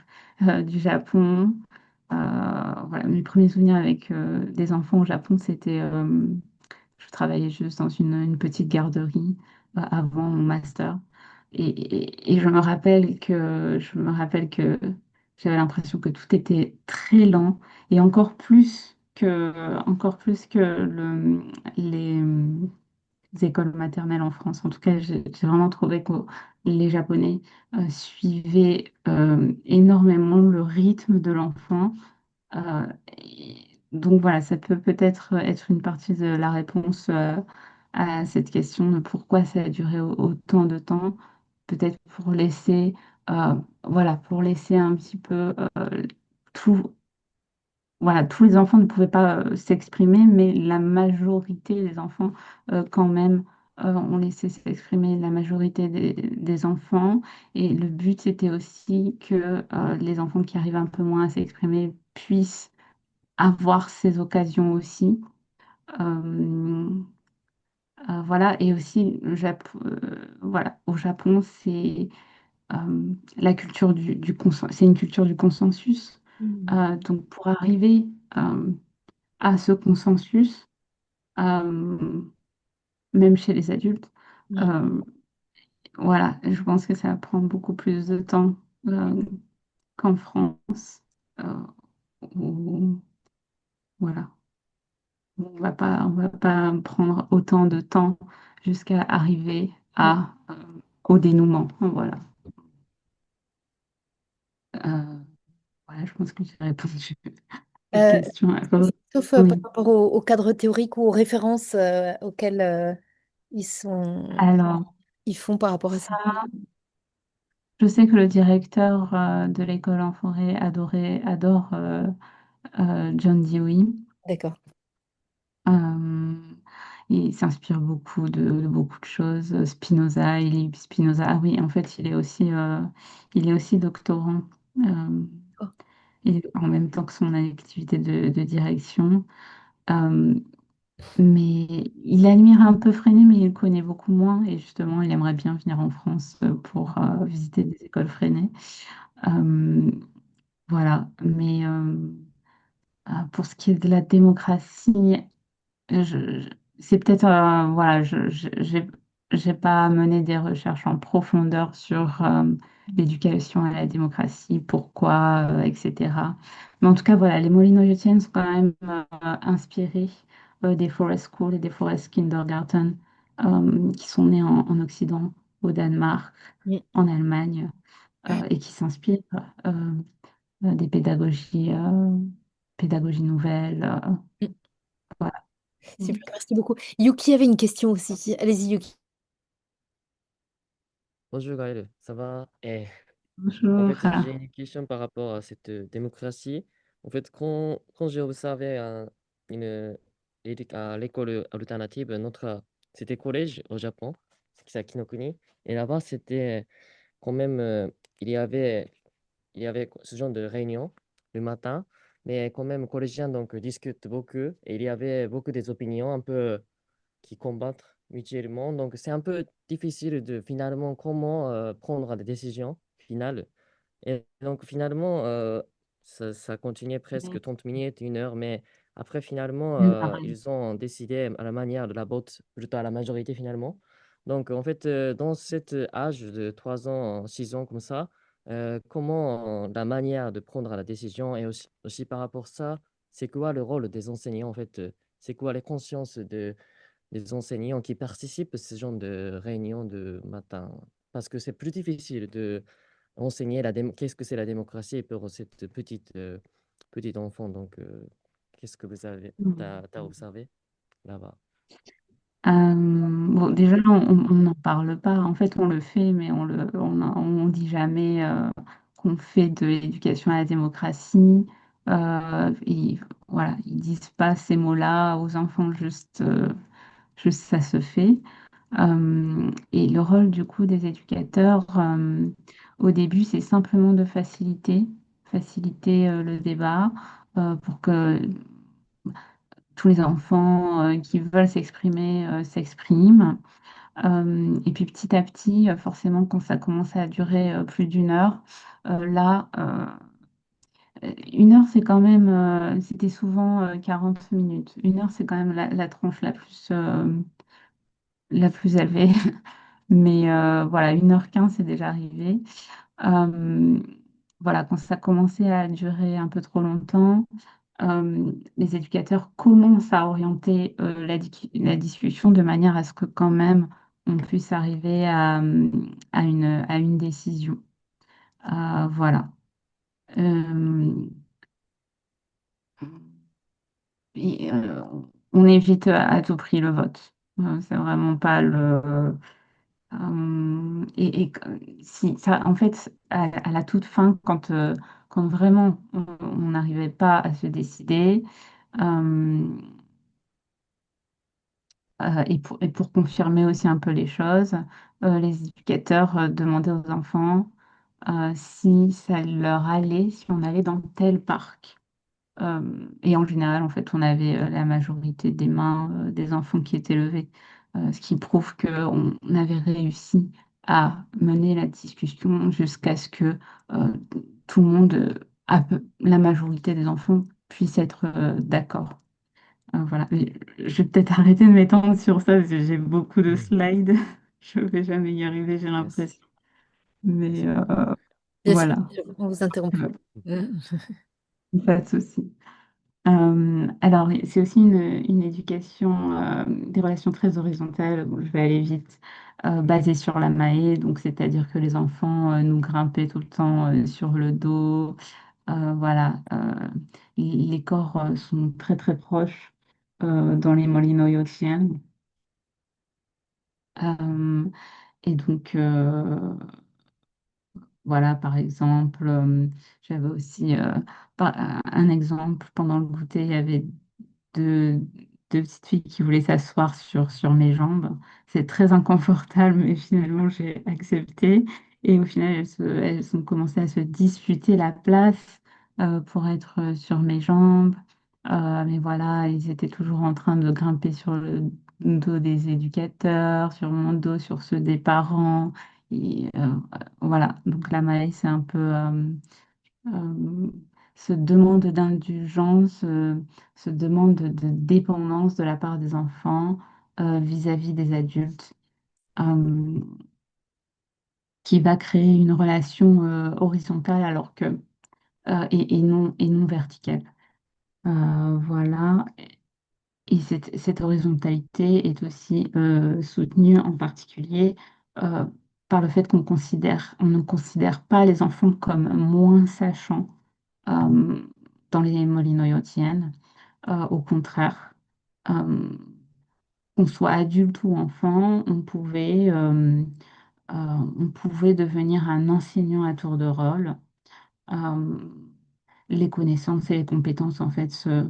du Japon. Voilà, mes premiers souvenirs avec des enfants au Japon, c'était... je travaillais juste dans une petite garderie avant mon master. Et je me rappelle que j'avais l'impression que tout était très lent et encore plus que les écoles maternelles en France. En tout cas, j'ai vraiment trouvé que les Japonais suivaient énormément le rythme de l'enfant. Donc voilà, ça peut peut-être être une partie de la réponse à cette question de pourquoi ça a duré autant de temps. Peut-être pour laisser un petit peu tout, voilà, tous les enfants ne pouvaient pas s'exprimer, mais la majorité des enfants, quand même, ont laissé s'exprimer la majorité des enfants. Et le but, c'était aussi que les enfants qui arrivent un peu moins à s'exprimer puissent avoir ces occasions aussi. Euh, voilà, et aussi, voilà, au Japon, la culture c'est une culture du consensus. mm, Donc, pour arriver à ce consensus, euh, même chez les adultes, mm. euh, voilà, je pense que ça prend beaucoup plus de temps qu'en France, euh, où, voilà. On va pas prendre autant de temps jusqu'à arriver Mm. au dénouement. Voilà. Euh, voilà, je pense que j'ai répondu à cette Euh, question. Sauf par Oui. rapport au cadre théorique ou aux références auxquelles ils sont, Alors, ils font par rapport à ça. ça, je sais que le directeur de l'école en forêt adore John Dewey. D'accord. Euh, il s'inspire beaucoup de beaucoup de choses. Spinoza, il lit Spinoza. Ah oui, en fait, il est aussi doctorant. euh, Oh, et en même temps que son activité de direction. Euh, mais il admire un peu Freinet, mais il connaît beaucoup moins. Et justement, il aimerait bien venir en France pour visiter des écoles Freinet. Euh, voilà. Mais pour ce qui est de la démocratie, je- c'est peut-être, voilà, j'ai pas mené des recherches en profondeur sur l'éducation à la démocratie, pourquoi, etc. Mais en tout cas, voilà, les Molino-Jotiens sont quand même inspirés des Forest School et des Forest Kindergarten qui sont nés en Occident, au Danemark, mm, en Allemagne, et qui s'inspirent des pédagogies nouvelles. mm. Voilà. Super, merci beaucoup. Yuki avait une question aussi. Allez-y, Yuki. Bonjour Gaël, ça va? En Bonjour. fait, j'ai une question par rapport à cette démocratie. En fait, quand j'ai observé une, à l'école alternative, c'était collège au Japon, c'est à Kinokuni, et là-bas, c'était quand même, il y avait ce genre de réunion le matin, mais quand même, collégiens donc, discutent beaucoup, et il y avait beaucoup des opinions un peu qui combattent mutuellement. Donc, c'est un peu difficile de finalement comment prendre des décisions finales. Et donc, finalement, ça continuait presque 30 minutes, 1 heure, mais après, finalement, Pareil. ils ont décidé à la manière de la botte, plutôt à la majorité finalement. Donc, en fait, dans cet âge de 3 ans, 6 ans comme ça, comment la manière de prendre la décision et aussi par rapport à ça, c'est quoi le rôle des enseignants en fait? C'est quoi les consciences des enseignants qui participent à ce genre de réunion de matin? Parce que c'est plus difficile de enseigner qu'est-ce que c'est la démocratie pour cette petite enfant. Donc, qu'est-ce que vous avez, t'as observé là-bas? Bon, déjà, on n'en parle pas. En fait, on le fait, mais on dit jamais qu'on fait de l'éducation à la démocratie. Et voilà, ils disent pas ces mots-là aux enfants, juste ça se fait. Et le rôle du coup des éducateurs, au début, c'est simplement de faciliter le débat pour que tous les enfants qui veulent s'exprimer s'expriment. Et puis petit à petit, forcément, quand ça commence à durer plus d'1 heure, là, 1 heure, c'est quand même, c'était souvent 40 minutes. 1 heure, c'est quand même la tranche la plus élevée. Mais voilà, 1h15, c'est déjà arrivé. Euh, voilà, quand ça commençait à durer un peu trop longtemps, les éducateurs commencent à orienter la discussion de manière à ce que quand même on puisse arriver à une décision. Voilà. Euh, et, on évite à tout prix le vote. C'est vraiment pas le. Et si ça, en fait, à la toute fin, quand vraiment on n'arrivait pas à se décider, euh, et pour confirmer aussi un peu les choses, les éducateurs demandaient aux enfants si ça leur allait, si on allait dans tel parc. Et en général, en fait, on avait la majorité des mains des enfants qui étaient levées, ce qui prouve qu'on avait réussi à mener la discussion jusqu'à ce que euh, tout le monde, la majorité des enfants, puisse être d'accord. Voilà. Je vais peut-être arrêter de m'étendre sur ça parce que j'ai beaucoup de Mhm. slides. Je ne vais jamais y arriver, j'ai Merci. l'impression. Mais Merci beaucoup. Bien sûr, voilà. on vous interrompt plus. Pas de souci. Alors, c'est aussi une éducation des relations très horizontales, bon, je vais aller vite, basée sur la Mahé, donc c'est-à-dire que les enfants nous grimpaient tout le temps sur le dos, Voilà, les corps sont très très proches dans les Molino-Yotiennes. Euh, et donc, voilà, par exemple, j'avais aussi un exemple pendant le goûter, il y avait deux, deux petites filles qui voulaient s'asseoir sur mes jambes. C'est très inconfortable, mais finalement, j'ai accepté. Et au final, elles ont commencé à se disputer la place pour être sur mes jambes. Mais voilà, ils étaient toujours en train de grimper sur le dos des éducateurs, sur mon dos, sur ceux des parents. Et, voilà, donc la Maë, c'est un peu euh, ce demande d'indulgence, ce demande de dépendance de la part des enfants vis-à-vis des adultes, euh, qui va créer une relation horizontale alors que et non verticale. Voilà. Et cette horizontalité est aussi soutenue en particulier euh, par le fait on ne considère pas les enfants comme moins sachants euh, dans les molinoyotiennes. Au contraire, euh, qu'on soit adulte ou enfant, on pouvait devenir un enseignant à tour de rôle. Euh, les connaissances et les compétences, en fait, euh,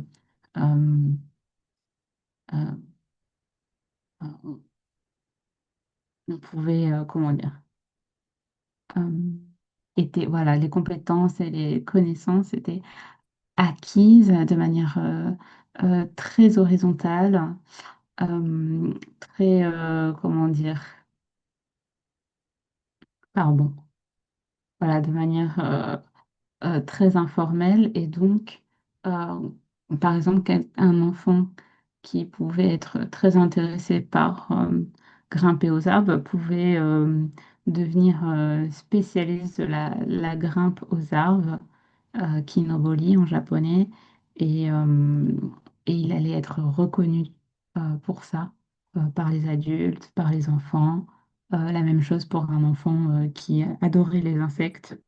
euh, on on pouvait, comment dire, voilà, les compétences et les connaissances étaient acquises de manière très horizontale, très, comment dire, pardon, voilà, de manière très informelle. Et donc, euh, par exemple, un enfant qui pouvait être très intéressé par grimper aux arbres pouvait devenir spécialiste de la grimpe aux arbres, kinobori en japonais, et, euh, et il allait être reconnu pour ça par les adultes, par les enfants. La même chose pour un enfant qui adorait les insectes.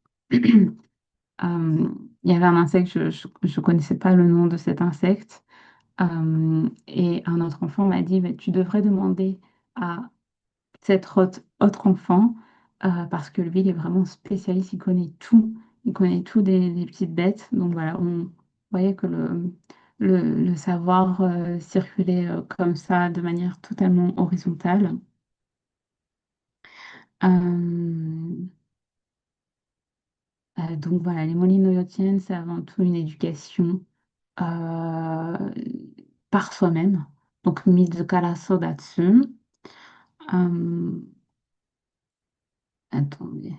Euh, il y avait un insecte, je ne connaissais pas le nom de cet insecte. Et un autre enfant m'a dit, mais tu devrais demander à cet autre enfant, parce que lui, il est vraiment spécialiste, il connaît tout. Il connaît tout des petites bêtes. Donc voilà, on voyait que le savoir circulait comme ça, de manière totalement horizontale. Euh, donc voilà, les molinoyotiennes, c'est avant tout une éducation euh, par soi-même. Donc, Mizukara Sodatsu. Euh, attendez.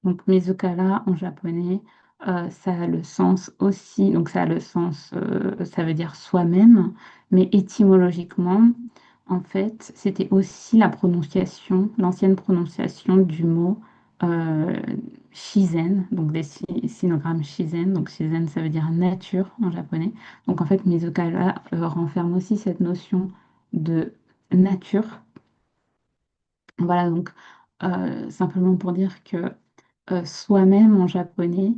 Donc, Mizukara en japonais, ça a le sens aussi, donc ça a le sens, ça veut dire soi-même, mais étymologiquement, en fait, c'était aussi la prononciation, l'ancienne prononciation du mot euh, shizen, donc des sinogrammes shizen. Donc, shizen, ça veut dire nature en japonais. Donc, en fait, Mizukara renferme aussi cette notion de nature. Voilà, donc simplement pour dire que soi-même en japonais,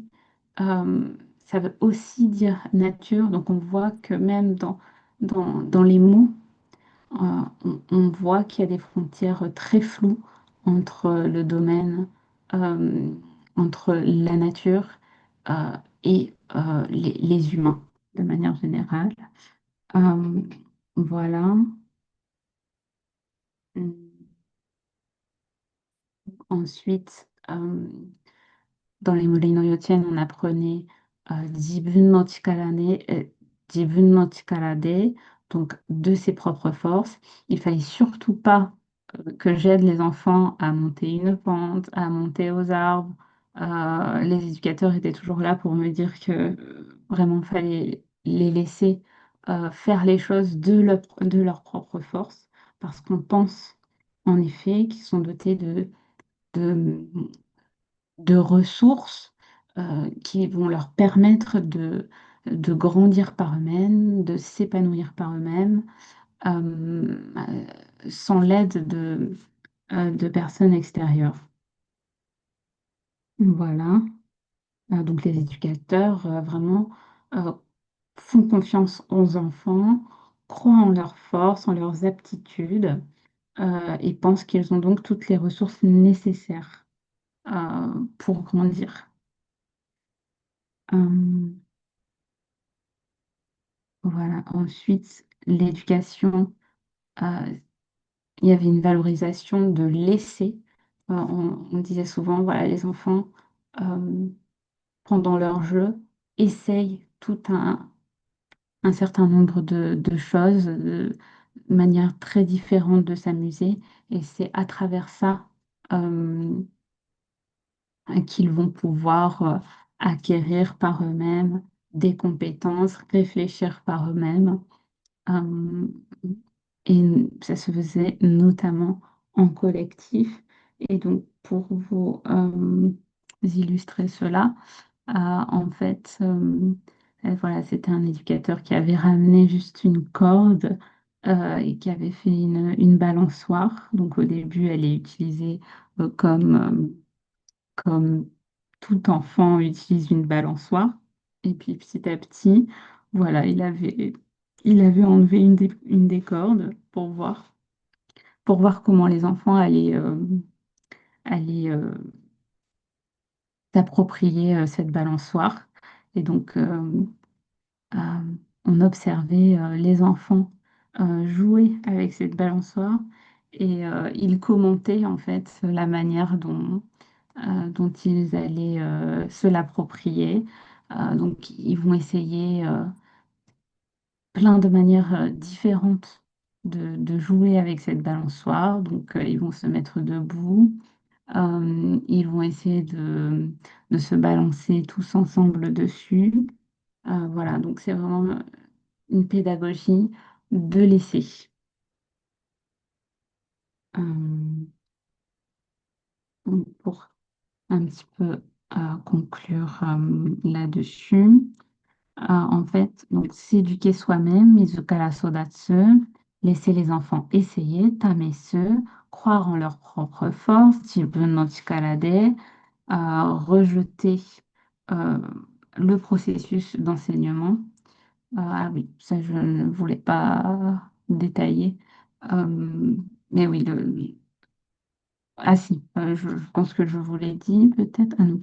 ça veut aussi dire nature. Donc on voit que même dans les mots, on voit qu'il y a des frontières très floues entre le domaine, euh, entre la nature euh, et les humains de manière générale. Euh, voilà. Ensuite, dans les Molino-Yotiennes, on apprenait Jibun no Chikara Jibun no Chikara de, donc de ses propres forces. Il fallait surtout pas que j'aide les enfants à monter une pente, à monter aux arbres. Les éducateurs étaient toujours là pour me dire que vraiment, il fallait les laisser faire les choses de leur propre force, parce qu'on pense en effet qu'ils sont dotés de de ressources qui vont leur permettre de grandir par eux-mêmes, de s'épanouir par eux-mêmes, sans l'aide de personnes extérieures. Voilà. Donc les éducateurs vraiment euh, font confiance aux enfants, croient en leurs forces, en leurs aptitudes et pensent qu'ils ont donc toutes les ressources nécessaires pour grandir. Euh, voilà. Ensuite, l'éducation, euh, il y avait une valorisation de l'essai. On disait souvent, voilà, les enfants, euh, pendant leur jeu, essayent tout un certain nombre de choses, de manière très différente de s'amuser. Et c'est à travers ça euh, qu'ils vont pouvoir acquérir par eux-mêmes des compétences, réfléchir par eux-mêmes. Euh, et ça se faisait notamment en collectif. Et donc, pour vous illustrer cela, en fait, voilà, c'était un éducateur qui avait ramené juste une corde et qui avait fait une balançoire. Donc, au début, elle est utilisée comme tout enfant utilise une balançoire. Et puis, petit à petit, voilà, il avait enlevé une des cordes pour voir comment les enfants allaient s'approprier cette balançoire. Et donc, euh, on observait les enfants jouer avec cette balançoire et ils commentaient en fait la manière dont ils allaient se l'approprier. Donc, ils vont essayer plein de manières différentes de jouer avec cette balançoire. Donc, ils vont se mettre debout. Ils vont essayer de se balancer tous ensemble dessus. Voilà, donc c'est vraiment une pédagogie de l'essai. Euh, donc pour un petit peu conclure là-dessus, en fait, donc s'éduquer soi-même, Mizukara Sodatsu, laisser les enfants essayer, Tamesu, croire en leurs propres forces, Jibun no Chikara de, rejeter euh, le processus d'enseignement. Ah oui, ça je ne voulais pas détailler. Euh, mais oui, ah si, je pense que je vous l'ai dit peut-être. Ah non.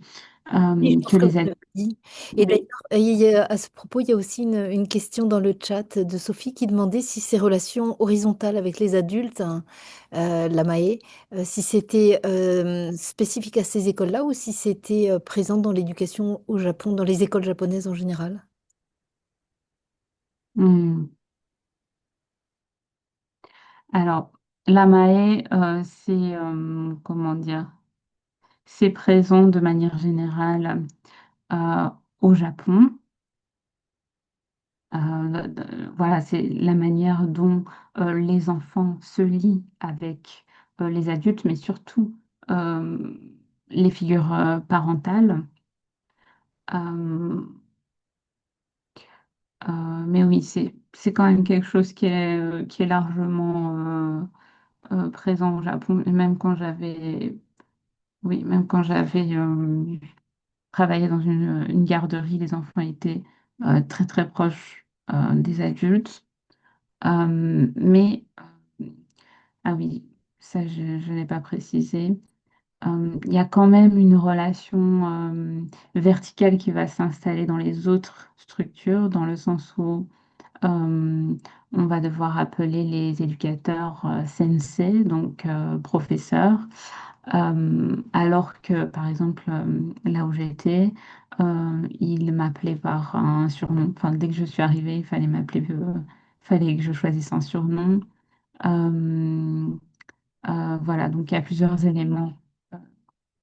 Oui, je Que pense que vous les adultes. l'avez dit. Et d'ailleurs, Oui. à ce propos, il y a aussi une question dans le chat de Sophie qui demandait si ces relations horizontales avec les adultes, hein, la MAE, si c'était spécifique à ces écoles-là ou si c'était présent dans l'éducation au Japon, dans les écoles japonaises en général. Hmm. Alors, la Mae, c'est comment dire, c'est présent de manière générale euh, au Japon. Voilà, c'est la manière dont les enfants se lient avec les adultes, mais surtout euh, les figures parentales. Euh, mais oui, c'est quand même quelque chose qui est largement présent au Japon. Et même quand j'avais travaillé dans une garderie, les enfants étaient très très proches des adultes. Mais ah oui, ça je n'ai pas précisé. Il y a quand même une relation verticale qui va s'installer dans les autres structures, dans le sens où on va devoir appeler les éducateurs sensei, donc professeurs, alors que, par exemple, là où j'étais, ils m'appelaient par un surnom. Enfin, dès que je suis arrivée, fallait que je choisisse un surnom. Euh, voilà, donc il y a plusieurs éléments,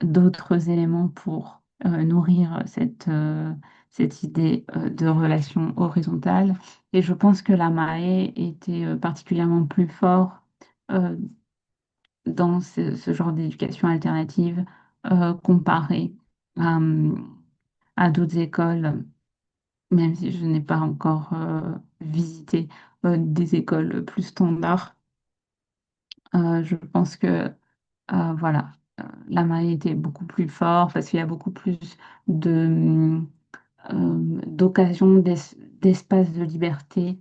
d'autres éléments pour nourrir cette idée de relation horizontale. Et je pense que la MAE était particulièrement plus fort euh, dans ce genre d'éducation alternative comparé à, à d'autres écoles, même si je n'ai pas encore visité des écoles plus standards. Je pense que voilà. la marée était beaucoup plus forte parce qu'il y a beaucoup plus de, d'occasions, d'espace de liberté.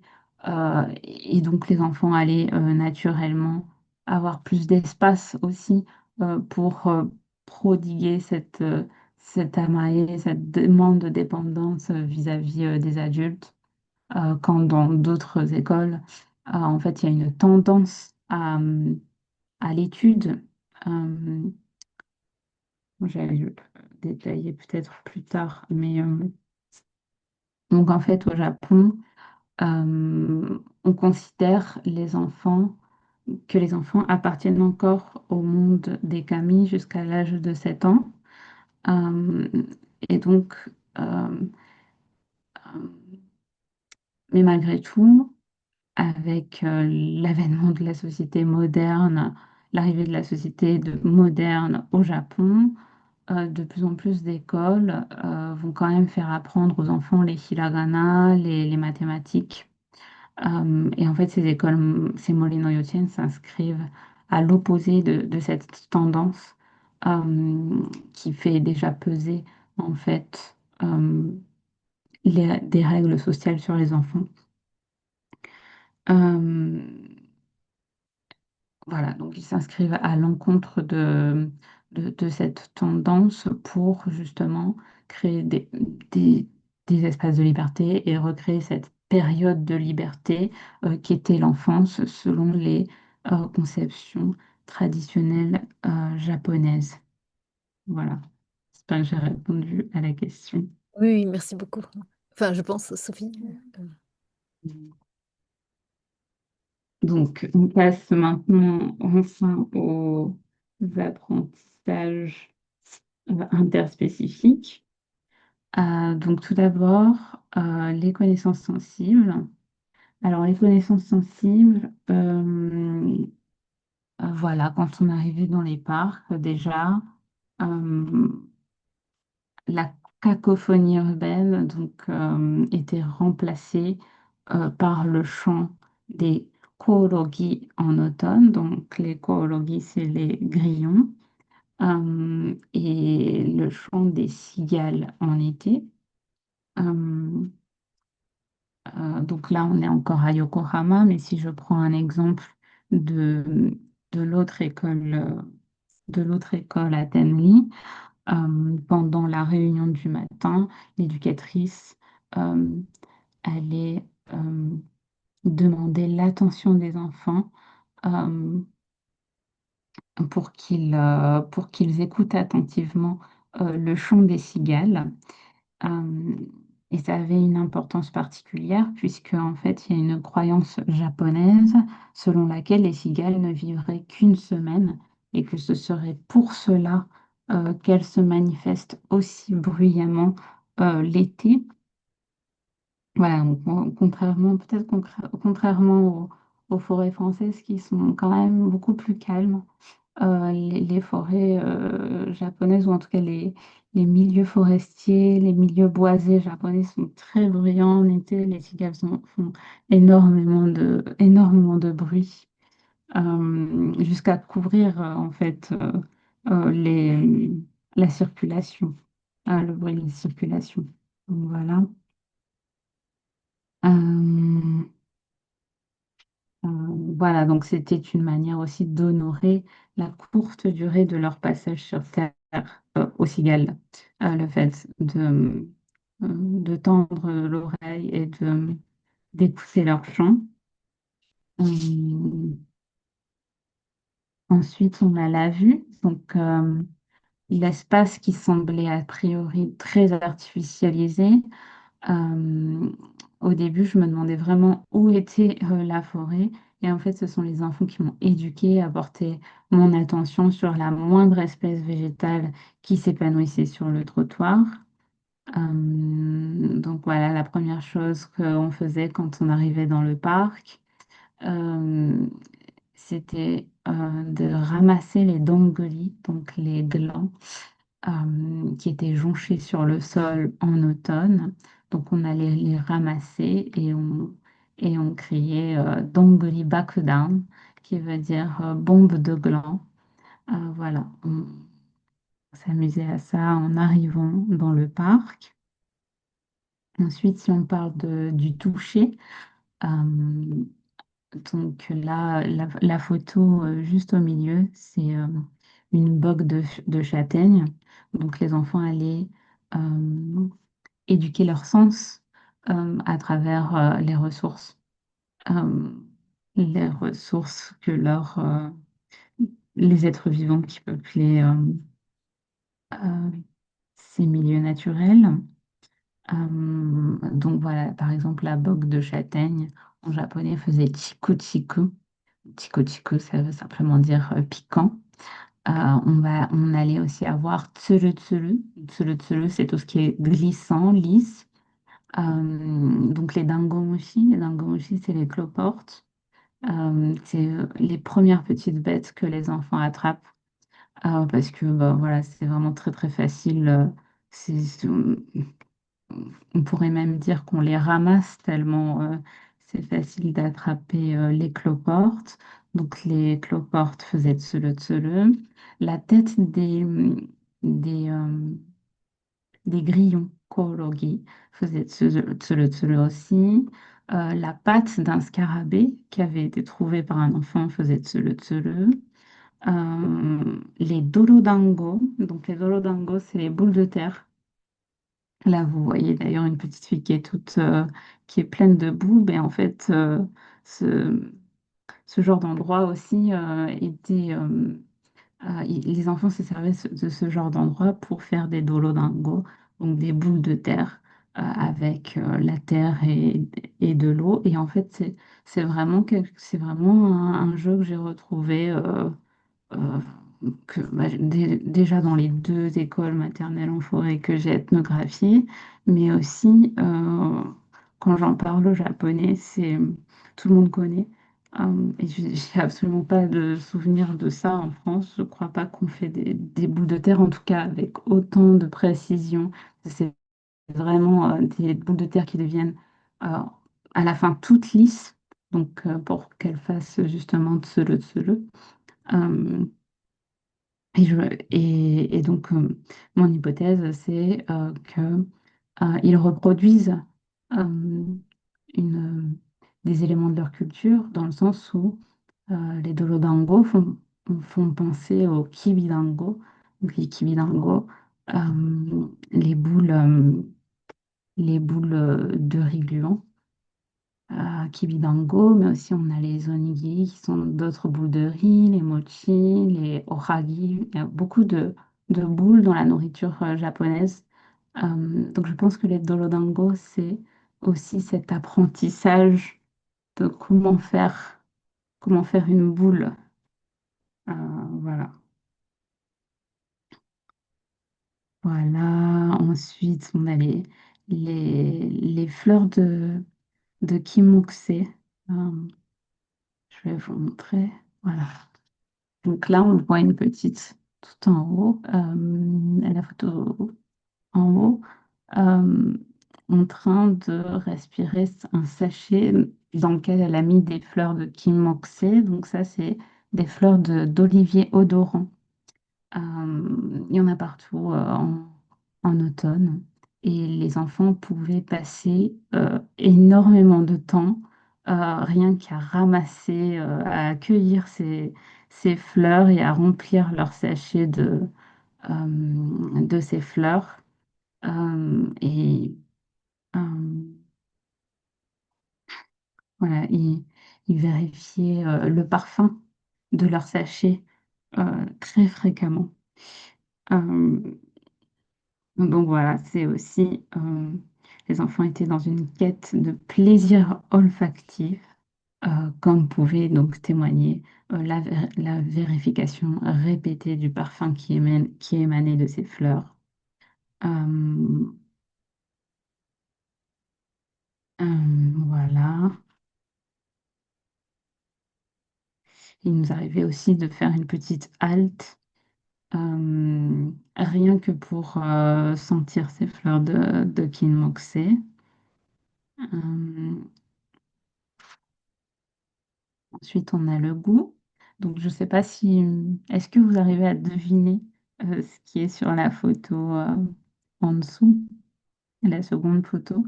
Et donc les enfants allaient naturellement avoir plus d'espace aussi pour prodiguer cette amaille, cette demande de dépendance vis-à-vis des adultes. Quand dans d'autres écoles, en fait, il y a une tendance à l'étude. Euh, J'allais le détailler peut-être plus tard, mais donc en fait au Japon, on considère que les enfants appartiennent encore au monde des kami jusqu'à l'âge de 7 ans. Euh, et donc, euh, mais malgré tout, avec l'avènement de la société moderne, l'arrivée de la moderne au Japon, de plus en plus d'écoles vont quand même faire apprendre aux enfants les hiragana, les mathématiques. Et en fait, ces écoles, ces Molino Yotiens s'inscrivent à l'opposé de cette tendance qui fait déjà peser en fait des règles sociales sur les enfants. Euh, Voilà, donc ils s'inscrivent à l'encontre de cette tendance pour justement créer des, des espaces de liberté et recréer cette période de liberté qui était l'enfance selon les conceptions traditionnelles japonaises. Voilà, j'espère que j'ai répondu à la question. Oui, oui, merci beaucoup. Enfin, je pense, Sophie. Euh, Donc, on passe maintenant enfin aux apprentissages interspécifiques. Donc, tout d'abord, les connaissances sensibles. Alors, les connaissances sensibles, voilà, quand on arrivait dans les parcs, déjà, euh, la cacophonie urbaine était remplacée par le chant des koorogi en automne. Donc, les koorogi, c'est les grillons, et le chant des cigales en été. Euh, donc là, on est encore à Yokohama, mais si je prends un exemple de, de l'autre école, de l'autre école à Tenli, pendant la réunion du matin, l'éducatrice euh, allait demander l'attention des enfants euh, pour qu'ils écoutent attentivement le chant des cigales. Euh, et ça avait une importance particulière puisque en fait, il y a une croyance japonaise selon laquelle les cigales ne vivraient qu'une semaine et que ce serait pour cela qu'elles se manifestent aussi bruyamment l'été. Voilà, donc, contrairement, contrairement aux forêts françaises qui sont quand même beaucoup plus calmes, les forêts japonaises, ou en tout cas les milieux forestiers, les milieux boisés japonais sont très bruyants en été. Les cigales font énormément de bruit jusqu'à couvrir en fait la circulation, le bruit de circulation. Donc, voilà. Euh, Euh, voilà, donc c'était une manière aussi d'honorer la courte durée de leur passage sur Terre aux cigales. Le fait de tendre l'oreille et d'écouter leur chant. Euh, Ensuite, on a la vue, donc l'espace qui semblait a priori très artificialisé. Euh, Au début, je me demandais vraiment où était la forêt. Et en fait, ce sont les enfants qui m'ont éduquée à porter mon attention sur la moindre espèce végétale qui s'épanouissait sur le trottoir. Donc voilà, la première chose qu'on faisait quand on arrivait dans le parc, euh, c'était de ramasser les dongolis, donc les glands qui étaient jonchés sur le sol en automne. Donc on allait les ramasser et on criait Dongoli Bakudan, qui veut dire bombe de gland. Voilà, on s'amusait à ça en arrivant dans le parc. Ensuite, si on parle du toucher, euh, donc là, la photo juste au milieu, c'est une bogue de châtaigne. Donc les enfants allaient euh, éduquer leurs sens à travers euh, les ressources que les êtres vivants qui peuplaient euh, ces milieux naturels. Donc voilà, par exemple, la bogue de châtaigne en japonais faisait chiku chiku. Chiku chiku, ça veut simplement dire piquant. On allait aussi avoir tsuru tsuru. Tsuru tsuru, c'est tout ce qui est glissant, lisse. Donc les dangomushi, c'est les cloportes. C'est les premières petites bêtes que les enfants attrapent parce que bah, voilà, c'est vraiment très très facile. On pourrait même dire qu'on les ramasse tellement c'est facile d'attraper les cloportes. Donc les cloportes faisaient tsele. La tête des, euh, des grillons, korogi, faisait tsele aussi. La patte d'un scarabée qui avait été trouvée par un enfant faisait tsele. Les dolodango, donc les dolodango, c'est les boules de terre. Là, vous voyez d'ailleurs une petite fille qui est qui est pleine de boue. Ben, en fait, ce, ce genre d'endroit aussi les enfants se servaient de ce genre d'endroit pour faire des dolodingos, donc des boules de terre avec la terre et de l'eau. Et en fait, c'est vraiment un jeu que j'ai retrouvé. Euh, Déjà dans les deux écoles maternelles en forêt que j'ai ethnographiées, mais aussi quand j'en parle au japonais, tout le monde connaît. Et j'ai absolument pas de souvenir de ça en France. Je crois pas qu'on fait des boules de terre, en tout cas avec autant de précision. C'est vraiment des boules de terre qui deviennent euh, à la fin toutes lisses, donc pour qu'elles fassent justement tsele. Et donc, mon hypothèse, c'est qu'ils reproduisent euh, une, des éléments de leur culture dans le sens où les Dolodango font penser au Kibidango. Donc, les Kibidango, les boules de riz gluant Kibidango, mais aussi on a les onigiri qui sont d'autres boules de riz, les mochi, les oragi. Il y a beaucoup de boules dans la nourriture japonaise. Donc je pense que les dolodango, c'est aussi cet apprentissage de comment faire une boule. Euh, voilà. Voilà. Ensuite, on a les fleurs de kimokse. Euh, je vais vous montrer. Voilà. Donc là, on voit une petite tout en haut, la photo en haut, euh, en train de respirer un sachet dans lequel elle a mis des fleurs de Kim Moxé. Donc ça, c'est des fleurs d'olivier odorant. Il y en a partout en automne. Et les enfants pouvaient passer énormément de temps rien qu'à ramasser, à accueillir ces fleurs et à remplir leur sachet de ces fleurs. Et euh, voilà, ils vérifiaient le parfum de leur sachet très fréquemment. Euh, Donc voilà, c'est aussi, les enfants étaient dans une quête de plaisir olfactif, comme pouvait donc témoigner la vérification répétée du parfum qui émanait de ces fleurs. Euh, voilà. Il nous arrivait aussi de faire une petite halte, rien que pour sentir ces fleurs de Kinmoxé. Euh, Ensuite, on a le goût. Donc, je ne sais pas si... Est-ce que vous arrivez à deviner ce qui est sur la photo en dessous, la seconde photo?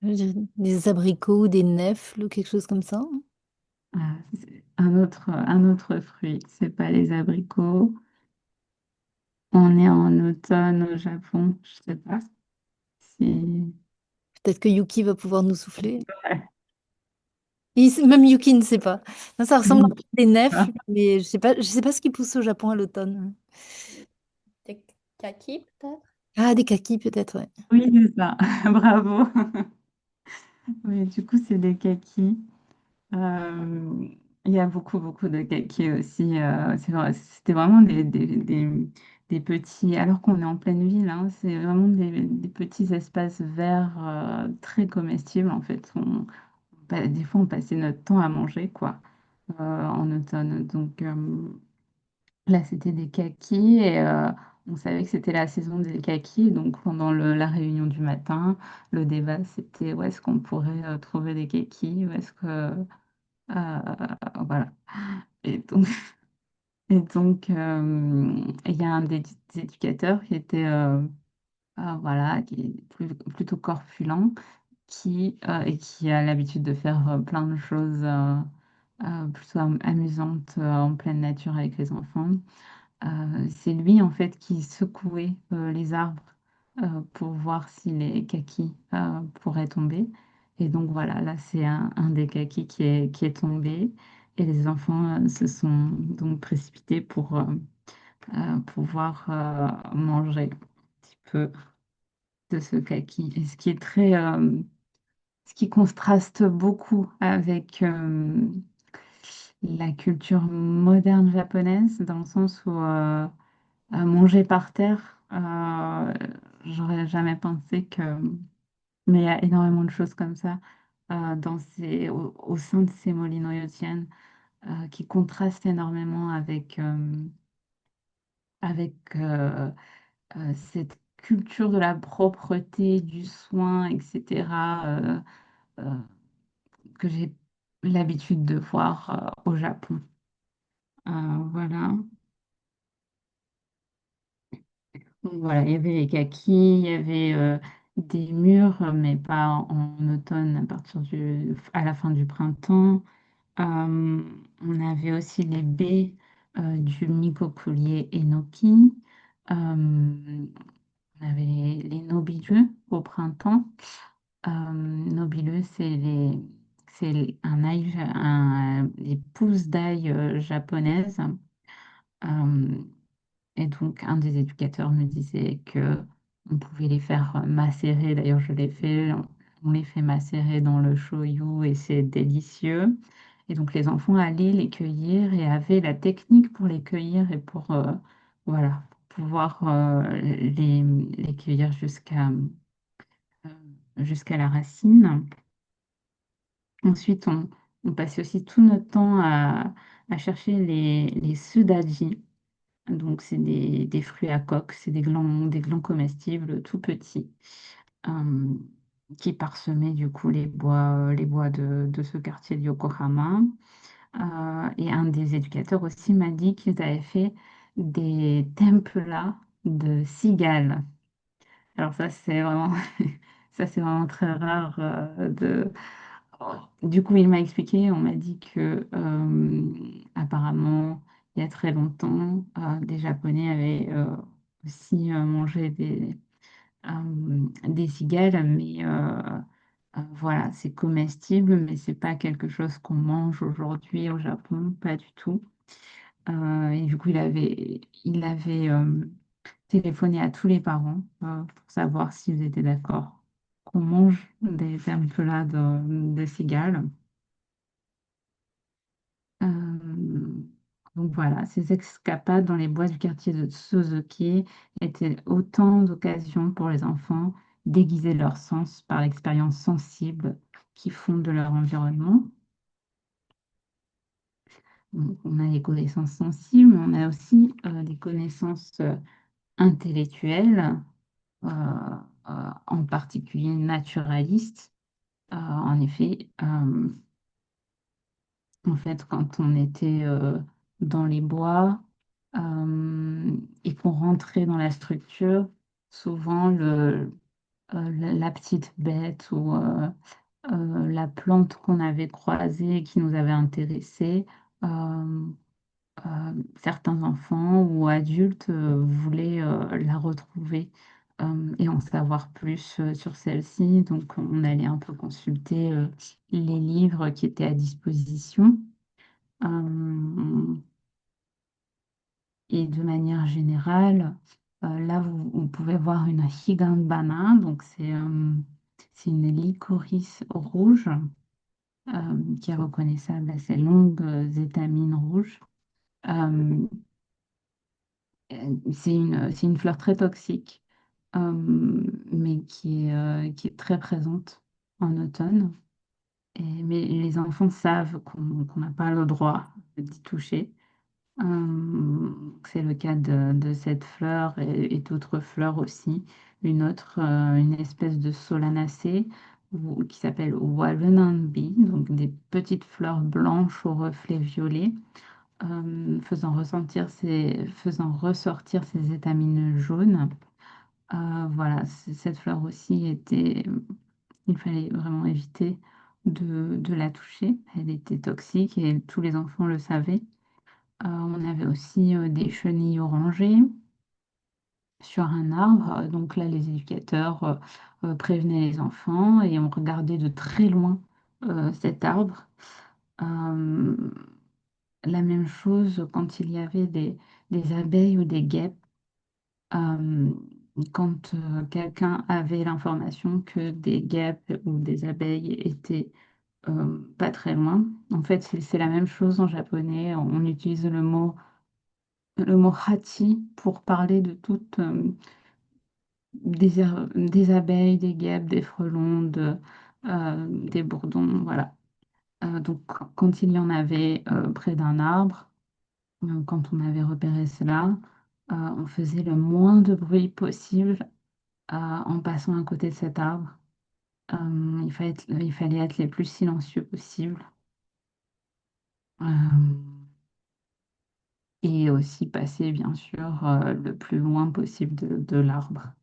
Je dirais des abricots ou des nèfles ou quelque chose comme ça. Ah, c'est un autre fruit. C'est pas les abricots. On est en automne au Japon. Je sais pas. Si... Peut-être que Yuki va pouvoir nous souffler. Même Yuki ne sait pas. Ça ressemble un peu à des nèfles, mais je sais pas ce qui pousse au Japon à l'automne. Des kakis, peut-être? Ah, des kakis peut-être, ouais. Oui, c'est ça. Bravo. Oui, du coup, c'est des kakis. Euh, il y a beaucoup, beaucoup de kakis aussi. C'était vraiment des petits, alors qu'on est en pleine ville, hein, c'est vraiment des petits espaces verts très comestibles. En fait, des fois, on passait notre temps à manger, quoi, en automne. Donc, là, c'était des kakis et on savait que c'était la saison des kakis. Donc, pendant la réunion du matin, le débat, c'était où est-ce qu'on pourrait trouver des kakis, où est-ce que... voilà. Et donc, il y a un des éducateurs qui était, voilà, qui est plutôt corpulent, et qui a l'habitude de faire plein de choses plutôt amusantes en pleine nature avec les enfants. C'est lui en fait qui secouait les arbres pour voir si les kakis pourraient tomber. Et donc voilà, là c'est un des kakis qui est tombé et les enfants se sont donc précipités pour pouvoir manger un petit peu de ce kaki. Et ce qui contraste beaucoup avec la culture moderne japonaise, dans le sens où manger par terre, j'aurais jamais pensé que... Mais il y a énormément de choses comme ça au sein de ces Molino-Yotiennes qui contrastent énormément avec cette culture de la propreté, du soin, etc., euh, que j'ai l'habitude de voir au Japon. Voilà. Donc voilà, il y avait les kakis, il y avait des murs, mais pas en automne, à la fin du printemps. On avait aussi les baies du Mikokurie Enoki. On avait les nobileux au printemps. Nobileux, c'est un ail, les pousses d'ail japonaises. Euh, et donc, un des éducateurs me disait que on pouvait les faire macérer. D'ailleurs, je l'ai fait. On les fait macérer dans le shoyu et c'est délicieux. Et donc, les enfants allaient les cueillir et avaient la technique pour les cueillir et pour voilà, pour pouvoir les cueillir euh, jusqu'à la racine. Ensuite, on passait aussi tout notre temps à chercher les sudaji. Donc, c'est des fruits à coque, c'est des glands comestibles tout petits euh, qui parsemaient du coup les bois de ce quartier de Yokohama. Et un des éducateurs aussi m'a dit qu'ils avaient fait des templas de cigales. Alors ça, c'est vraiment, ça, c'est vraiment très rare Du coup, il m'a expliqué, on m'a dit que apparemment, il y a très longtemps, des Japonais avaient aussi mangé des cigales, mais voilà, c'est comestible, mais c'est pas quelque chose qu'on mange aujourd'hui au Japon, pas du tout. Et du coup, il avait téléphoné à tous les parents pour savoir s'ils étaient d'accord qu'on mange des templas de cigales. Donc voilà, ces escapades dans les bois du quartier de Suzuki étaient autant d'occasions pour les enfants d'aiguiser leur sens par l'expérience sensible qui font de leur environnement. Donc, on a les connaissances sensibles, mais on a aussi des connaissances intellectuelles, euh, en particulier naturalistes. En effet, En fait, quand on était dans les bois et qu'on rentrait dans la structure, souvent la petite bête ou la plante qu'on avait croisée et qui nous avait intéressés, euh, certains enfants ou adultes voulaient la retrouver et en savoir plus sur celle-ci. Donc, on allait un peu consulter les livres qui étaient à disposition. Euh, et de manière générale, là, vous pouvez voir une higanbana, donc c'est une licorice rouge qui est reconnaissable à ses longues étamines rouges. Euh, c'est une fleur très toxique, mais qui est très présente en automne. Mais les enfants savent qu'on n'a pas le droit d'y toucher. C'est le cas de cette fleur et d'autres fleurs aussi. Une autre, une espèce de solanacée qui s'appelle Wallenanbi, donc des petites fleurs blanches au reflet violet, faisant ressortir ses étamines jaunes. Voilà, cette fleur aussi il fallait vraiment éviter de la toucher. Elle était toxique et tous les enfants le savaient. On avait aussi des chenilles orangées sur un arbre. Donc là, les éducateurs prévenaient les enfants et on regardait de très loin cet arbre. Euh, la même chose quand il y avait des abeilles ou des guêpes. Euh, quand quelqu'un avait l'information que des guêpes ou des abeilles étaient pas très loin. En fait, c'est la même chose en japonais. On utilise le mot hachi pour parler de toutes des abeilles, des guêpes, des frelons, des bourdons, voilà. Donc, quand il y en avait près d'un arbre, quand on avait repéré cela, on faisait le moins de bruit possible en passant à côté de cet arbre. Il fallait être les plus silencieux possible. Euh, et aussi passer, bien sûr, le plus loin possible de l'arbre.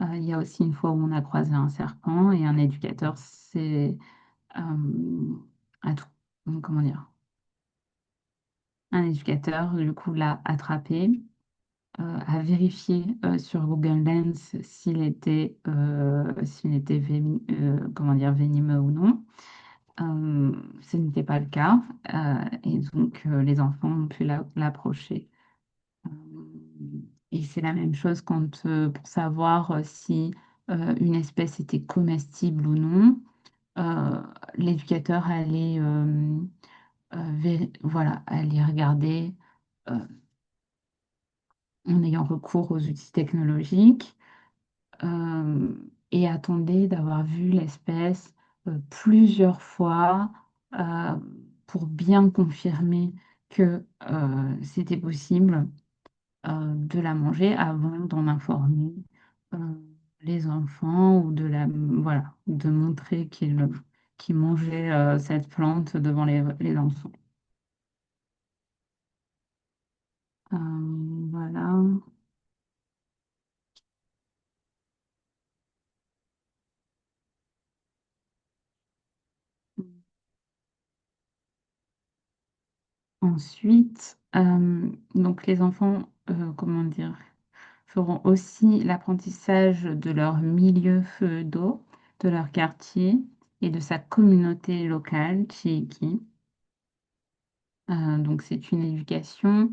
Il y a aussi une fois où on a croisé un serpent et un éducateur euh, a tout- comment dire, un éducateur du coup l'a attrapé, a vérifié sur Google Lens s'il était comment dire, venimeux ou non. Ce n'était pas le cas et donc les enfants ont pu l'approcher. Euh, Et c'est la même chose pour savoir si une espèce était comestible ou non. euh, L'éducateur allait, voilà, allait regarder euh, en ayant recours aux outils technologiques euh, et attendait d'avoir vu l'espèce plusieurs fois euh, pour bien confirmer que c'était possible de la manger avant d'en informer euh, les enfants ou voilà, de montrer qu'ils mangeaient cette plante devant les enfants. Voilà. Ensuite, donc les enfants, comment dire, feront aussi l'apprentissage de leur milieu feu d'eau, de leur quartier et de sa communauté locale, Chiiki. Donc c'est une éducation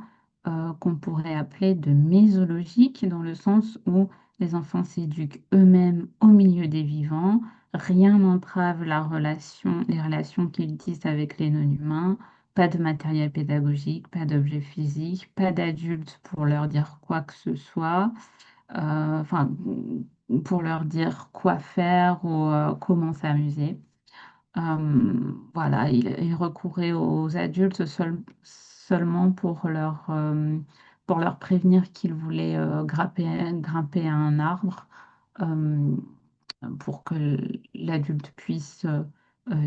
qu'on pourrait appeler de mésologique dans le sens où les enfants s'éduquent eux-mêmes au milieu des vivants. Rien n'entrave les relations qu'ils tissent avec les non-humains. Pas de matériel pédagogique, pas d'objet physique, pas d'adulte pour leur dire quoi que ce soit, enfin pour leur dire quoi faire ou comment s'amuser. Voilà, il recourait aux adultes seulement pour leur prévenir qu'ils voulaient grimper à un arbre euh, pour que l'adulte puisse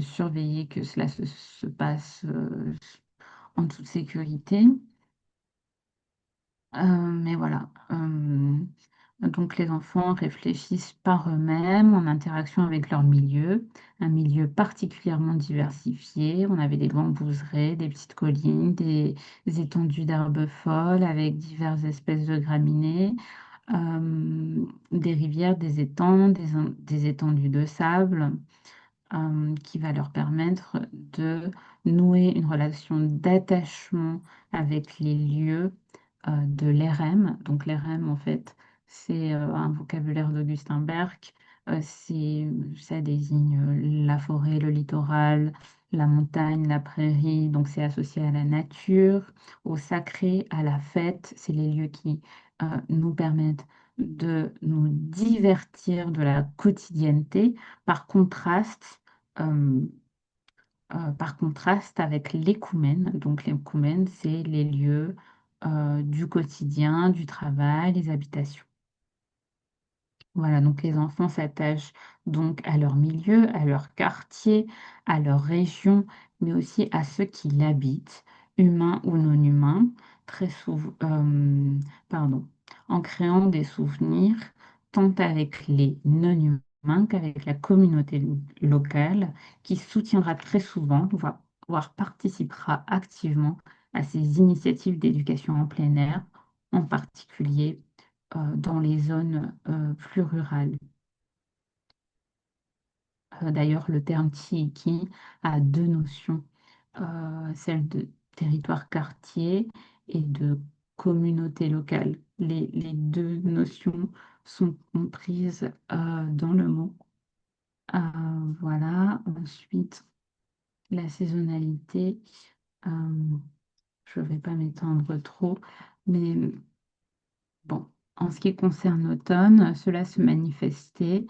surveiller que cela se passe en toute sécurité. Mais voilà. Donc les enfants réfléchissent par eux-mêmes en interaction avec leur milieu, un milieu particulièrement diversifié. On avait des bambouseraies, des petites collines, des étendues d'herbes folles avec diverses espèces de graminées, des rivières, des étangs, des étendues de sable, qui va leur permettre de nouer une relation d'attachement avec les lieux de l'EREM. Donc l'EREM, en fait, c'est un vocabulaire d'Augustin Berg. Ça désigne la forêt, le littoral, la montagne, la prairie. Donc c'est associé à la nature, au sacré, à la fête. C'est les lieux qui nous permettent de nous divertir de la quotidienneté euh, par contraste avec l'écoumène. Donc l'écoumène, c'est les lieux du quotidien, du travail, les habitations. Voilà, donc les enfants s'attachent donc à leur milieu, à leur quartier, à leur région, mais aussi à ceux qui l'habitent, humains ou non humains, très souvent, pardon, en créant des souvenirs tant avec les non humains qu'avec la communauté locale, qui soutiendra très souvent, voire participera activement à ces initiatives d'éducation en plein air, en particulier dans les zones plus rurales. D'ailleurs, le terme Chiiki a deux notions, celle de territoire quartier et de communauté locale. Les deux notions sont comprises dans le mot. Euh, voilà. Ensuite, la saisonnalité. euh, je ne vais pas m'étendre trop, mais bon, en ce qui concerne l'automne, cela se manifestait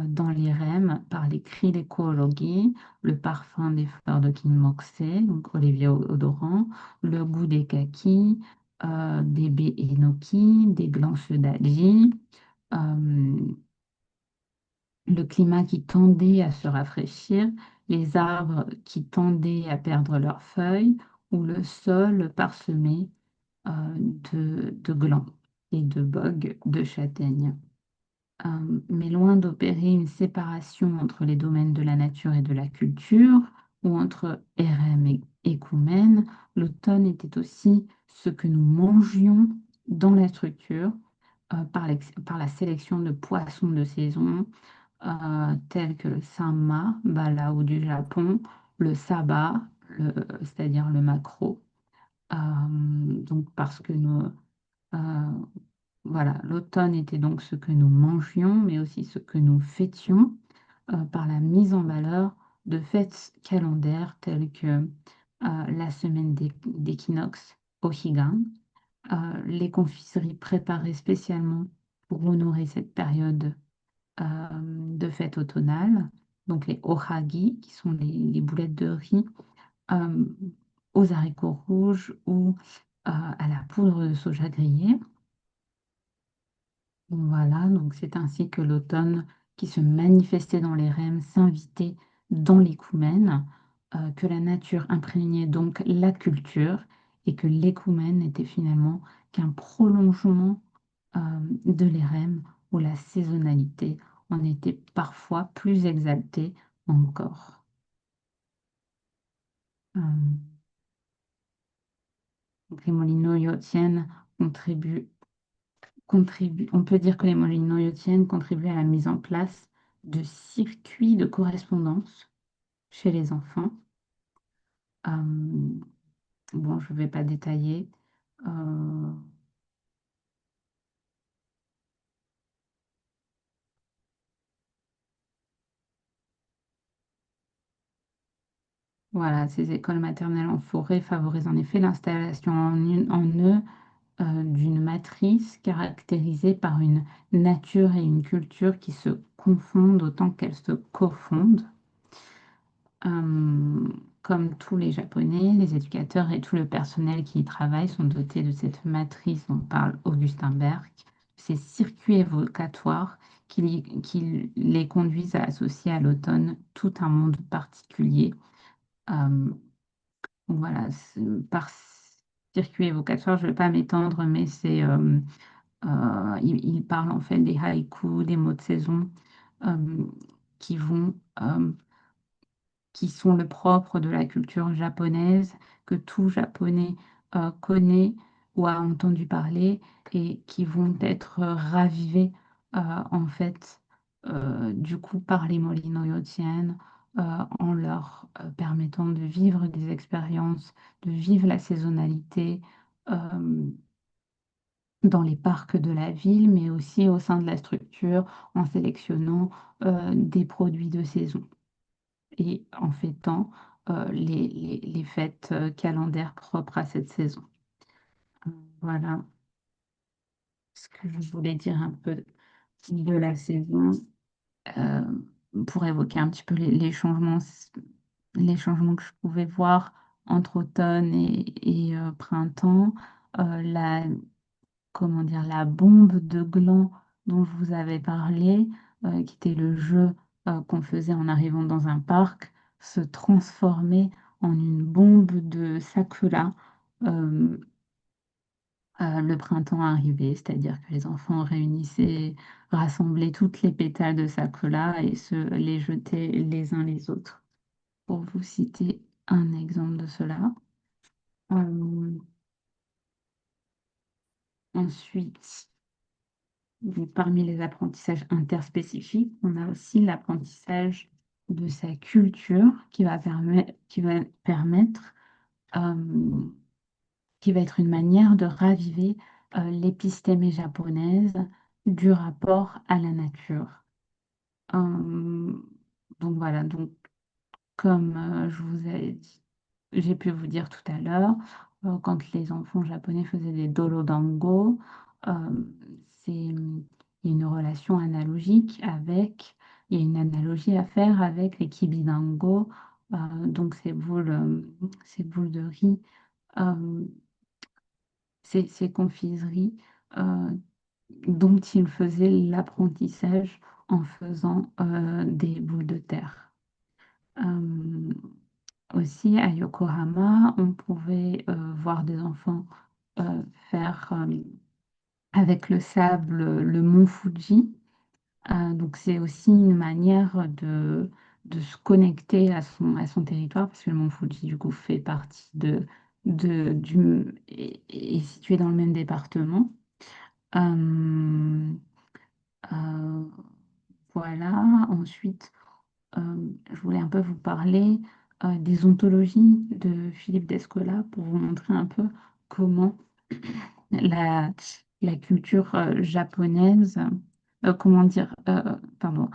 dans les REM par les cris d'écologie, le parfum des fleurs de Kinmoxé, donc Olivier odorant, le goût des kakis, des baies enoki, des blanches d'algi, euh, le climat qui tendait à se rafraîchir, les arbres qui tendaient à perdre leurs feuilles, ou le sol parsemé de glands et de bogues de châtaigne. Mais loin d'opérer une séparation entre les domaines de la nature et de la culture, ou entre RM et écoumène, l'automne était aussi ce que nous mangions dans la structure par la sélection de poissons de saison, tels que le samma, balao du Japon, le saba, c'est-à-dire le maquereau. Donc parce que euh, voilà, l'automne était donc ce que nous mangions, mais aussi ce que nous fêtions par la mise en valeur de fêtes calendaires telles que la semaine d'équinoxe au Higan, les confiseries préparées spécialement pour honorer cette période de fête automnale, donc les ohagi, qui sont les boulettes de riz euh, aux haricots rouges ou à la poudre de soja grillée. Voilà, donc c'est ainsi que l'automne qui se manifestait dans les REM s'invitait dans l'écoumène, que la nature imprégnait donc la culture et que l'écoumène n'était finalement qu'un prolongement euh, de l'EREM où la saisonnalité en était parfois plus exaltée encore. Euh, donc les molinos yotiennes on peut dire que les molinos yotiennes contribuent à la mise en place de circuits de correspondance chez les enfants. Euh, bon, je ne vais pas détailler. Euh, voilà, ces écoles maternelles en forêt favorisent en effet l'installation en eux d'une matrice caractérisée par une nature et une culture qui se confondent autant qu'elles se confondent. Euh, Comme tous les Japonais, les éducateurs et tout le personnel qui y travaille sont dotés de cette matrice dont parle Augustin Berg, ces circuits évocatoires qui les conduisent à associer à l'automne tout un monde particulier. Euh, voilà, par circuit évocatoire, je ne vais pas m'étendre, mais il parle en fait des haïkus, des mots de saison euh, qui vont qui sont le propre de la culture japonaise, que tout Japonais connaît ou a entendu parler et qui vont être ravivés en fait du coup par les Morinoyotiennes en leur permettant de vivre des expériences, de vivre la saisonnalité dans les parcs de la ville, mais aussi au sein de la structure en sélectionnant des produits de saison et en fêtant les fêtes calendaires propres à cette saison. Euh, Voilà ce que je voulais dire un peu de la saison euh, pour évoquer un petit peu les changements que je pouvais voir entre automne et printemps. La comment dire, la bombe de gland dont je vous avais parlé, qui était le jeu qu'on faisait en arrivant dans un parc, se transformait en une bombe de sakura. euh, le printemps arrivait, c'est-à-dire que les enfants réunissaient, rassemblaient toutes les pétales de sakura et les jetaient les uns les autres. Pour vous citer un exemple de cela. Euh, ensuite, donc, parmi les apprentissages interspécifiques, on a aussi l'apprentissage de sa culture qui va permettre, euh, qui va être une manière de raviver l'épistémée japonaise du rapport à la nature. Euh, donc voilà, donc comme je vous ai dit, j'ai pu vous dire tout à l'heure, quand les enfants japonais faisaient des dorodango, il y a une relation analogique il y a une analogie à faire avec les kibidango, donc ces boules de riz, euh, ces confiseries dont ils faisaient l'apprentissage en faisant des boules de terre. Euh, Aussi, à Yokohama, on pouvait voir des enfants faire avec le sable le mont Fuji. Donc, c'est aussi une manière de se connecter à son territoire, parce que le mont Fuji, du coup, fait partie est situé dans le même département. Euh, euh, voilà. Ensuite, je voulais un peu vous parler des ontologies de Philippe Descola pour vous montrer un peu comment la, la culture japonaise, comment dire, pardon,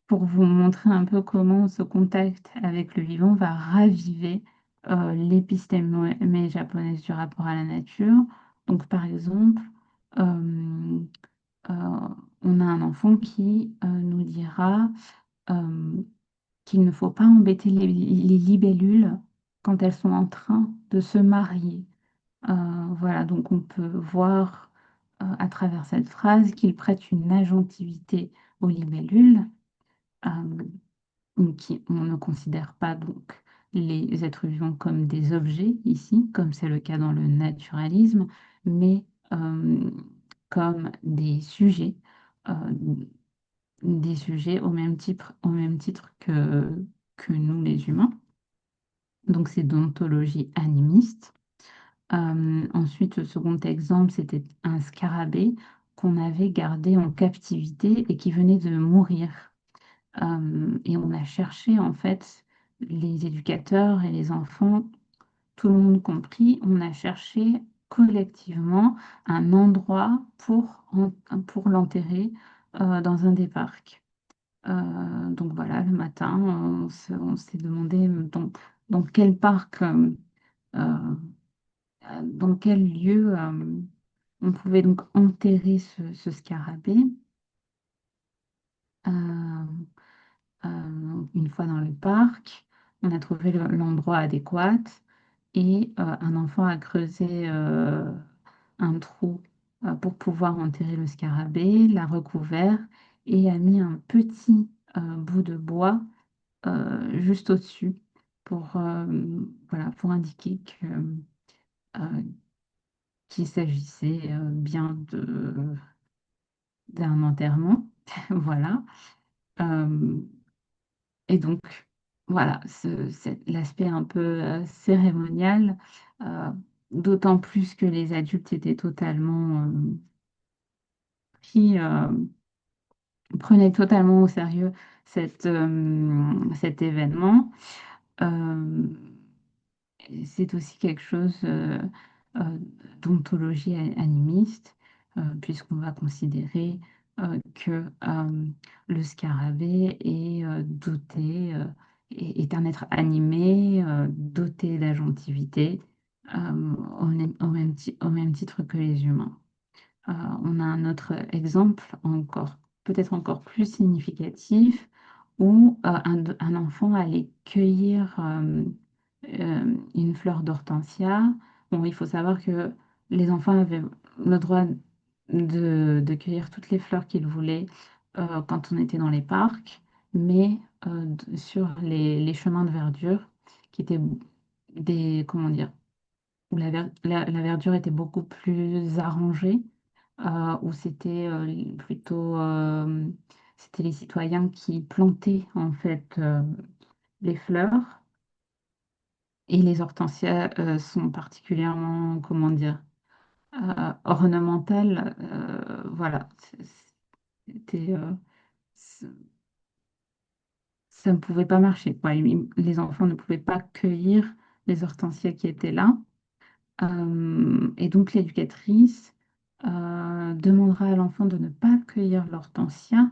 pour vous montrer un peu comment ce contact avec le vivant va raviver l'épistémie japonaise du rapport à la nature. Donc, par exemple, euh, euh, on a un enfant qui nous dira euh, qu'il ne faut pas embêter les libellules quand elles sont en train de se marier. Voilà, donc on peut voir à travers cette phrase qu'il prête une agentivité aux libellules, on ne considère pas donc les êtres vivants comme des objets ici, comme c'est le cas dans le naturalisme, mais euh, comme euh, des sujets au même titre que nous les humains. Donc c'est d'ontologie animiste. Ensuite, le second exemple, c'était un scarabée qu'on avait gardé en captivité et qui venait de mourir. Et on a cherché, en fait, les éducateurs et les enfants, tout le monde compris, on a cherché collectivement un endroit pour l'enterrer dans un des parcs. Donc voilà, le matin, on s'est demandé dans quel parc, euh, dans quel lieu on pouvait donc enterrer ce scarabée. Euh, une fois dans le parc, on a trouvé l'endroit adéquat et un enfant a creusé un trou pour pouvoir enterrer le scarabée, l'a recouvert et a mis un petit bout de bois juste au-dessus pour, voilà, pour indiquer euh, qu'il s'agissait bien d'un enterrement. Voilà. Euh, et donc, voilà, l'aspect un peu cérémonial, euh, d'autant plus que les adultes étaient totalement pris, prenaient totalement au sérieux cet événement. Euh, C'est aussi quelque chose euh, d'ontologie animiste, puisqu'on va considérer que le scarabée est doté, est un être animé, doté d'agentivité, au même titre que les humains. On a un autre exemple encore, peut-être encore plus significatif, où un enfant allait cueillir une fleur d'hortensia. Bon, il faut savoir que les enfants avaient le droit de cueillir toutes les fleurs qu'ils voulaient quand on était dans les parcs, mais sur les chemins de verdure, qui étaient comment dire, où la verdure était beaucoup plus arrangée, où c'était plutôt, c'était les citoyens qui plantaient en fait les fleurs. Et les hortensias sont particulièrement, comment dire, ornementales. Voilà, c'était, c- ça ne pouvait pas marcher, quoi. Les enfants ne pouvaient pas cueillir les hortensias qui étaient là. Et donc l'éducatrice demandera à l'enfant de ne pas cueillir l'hortensia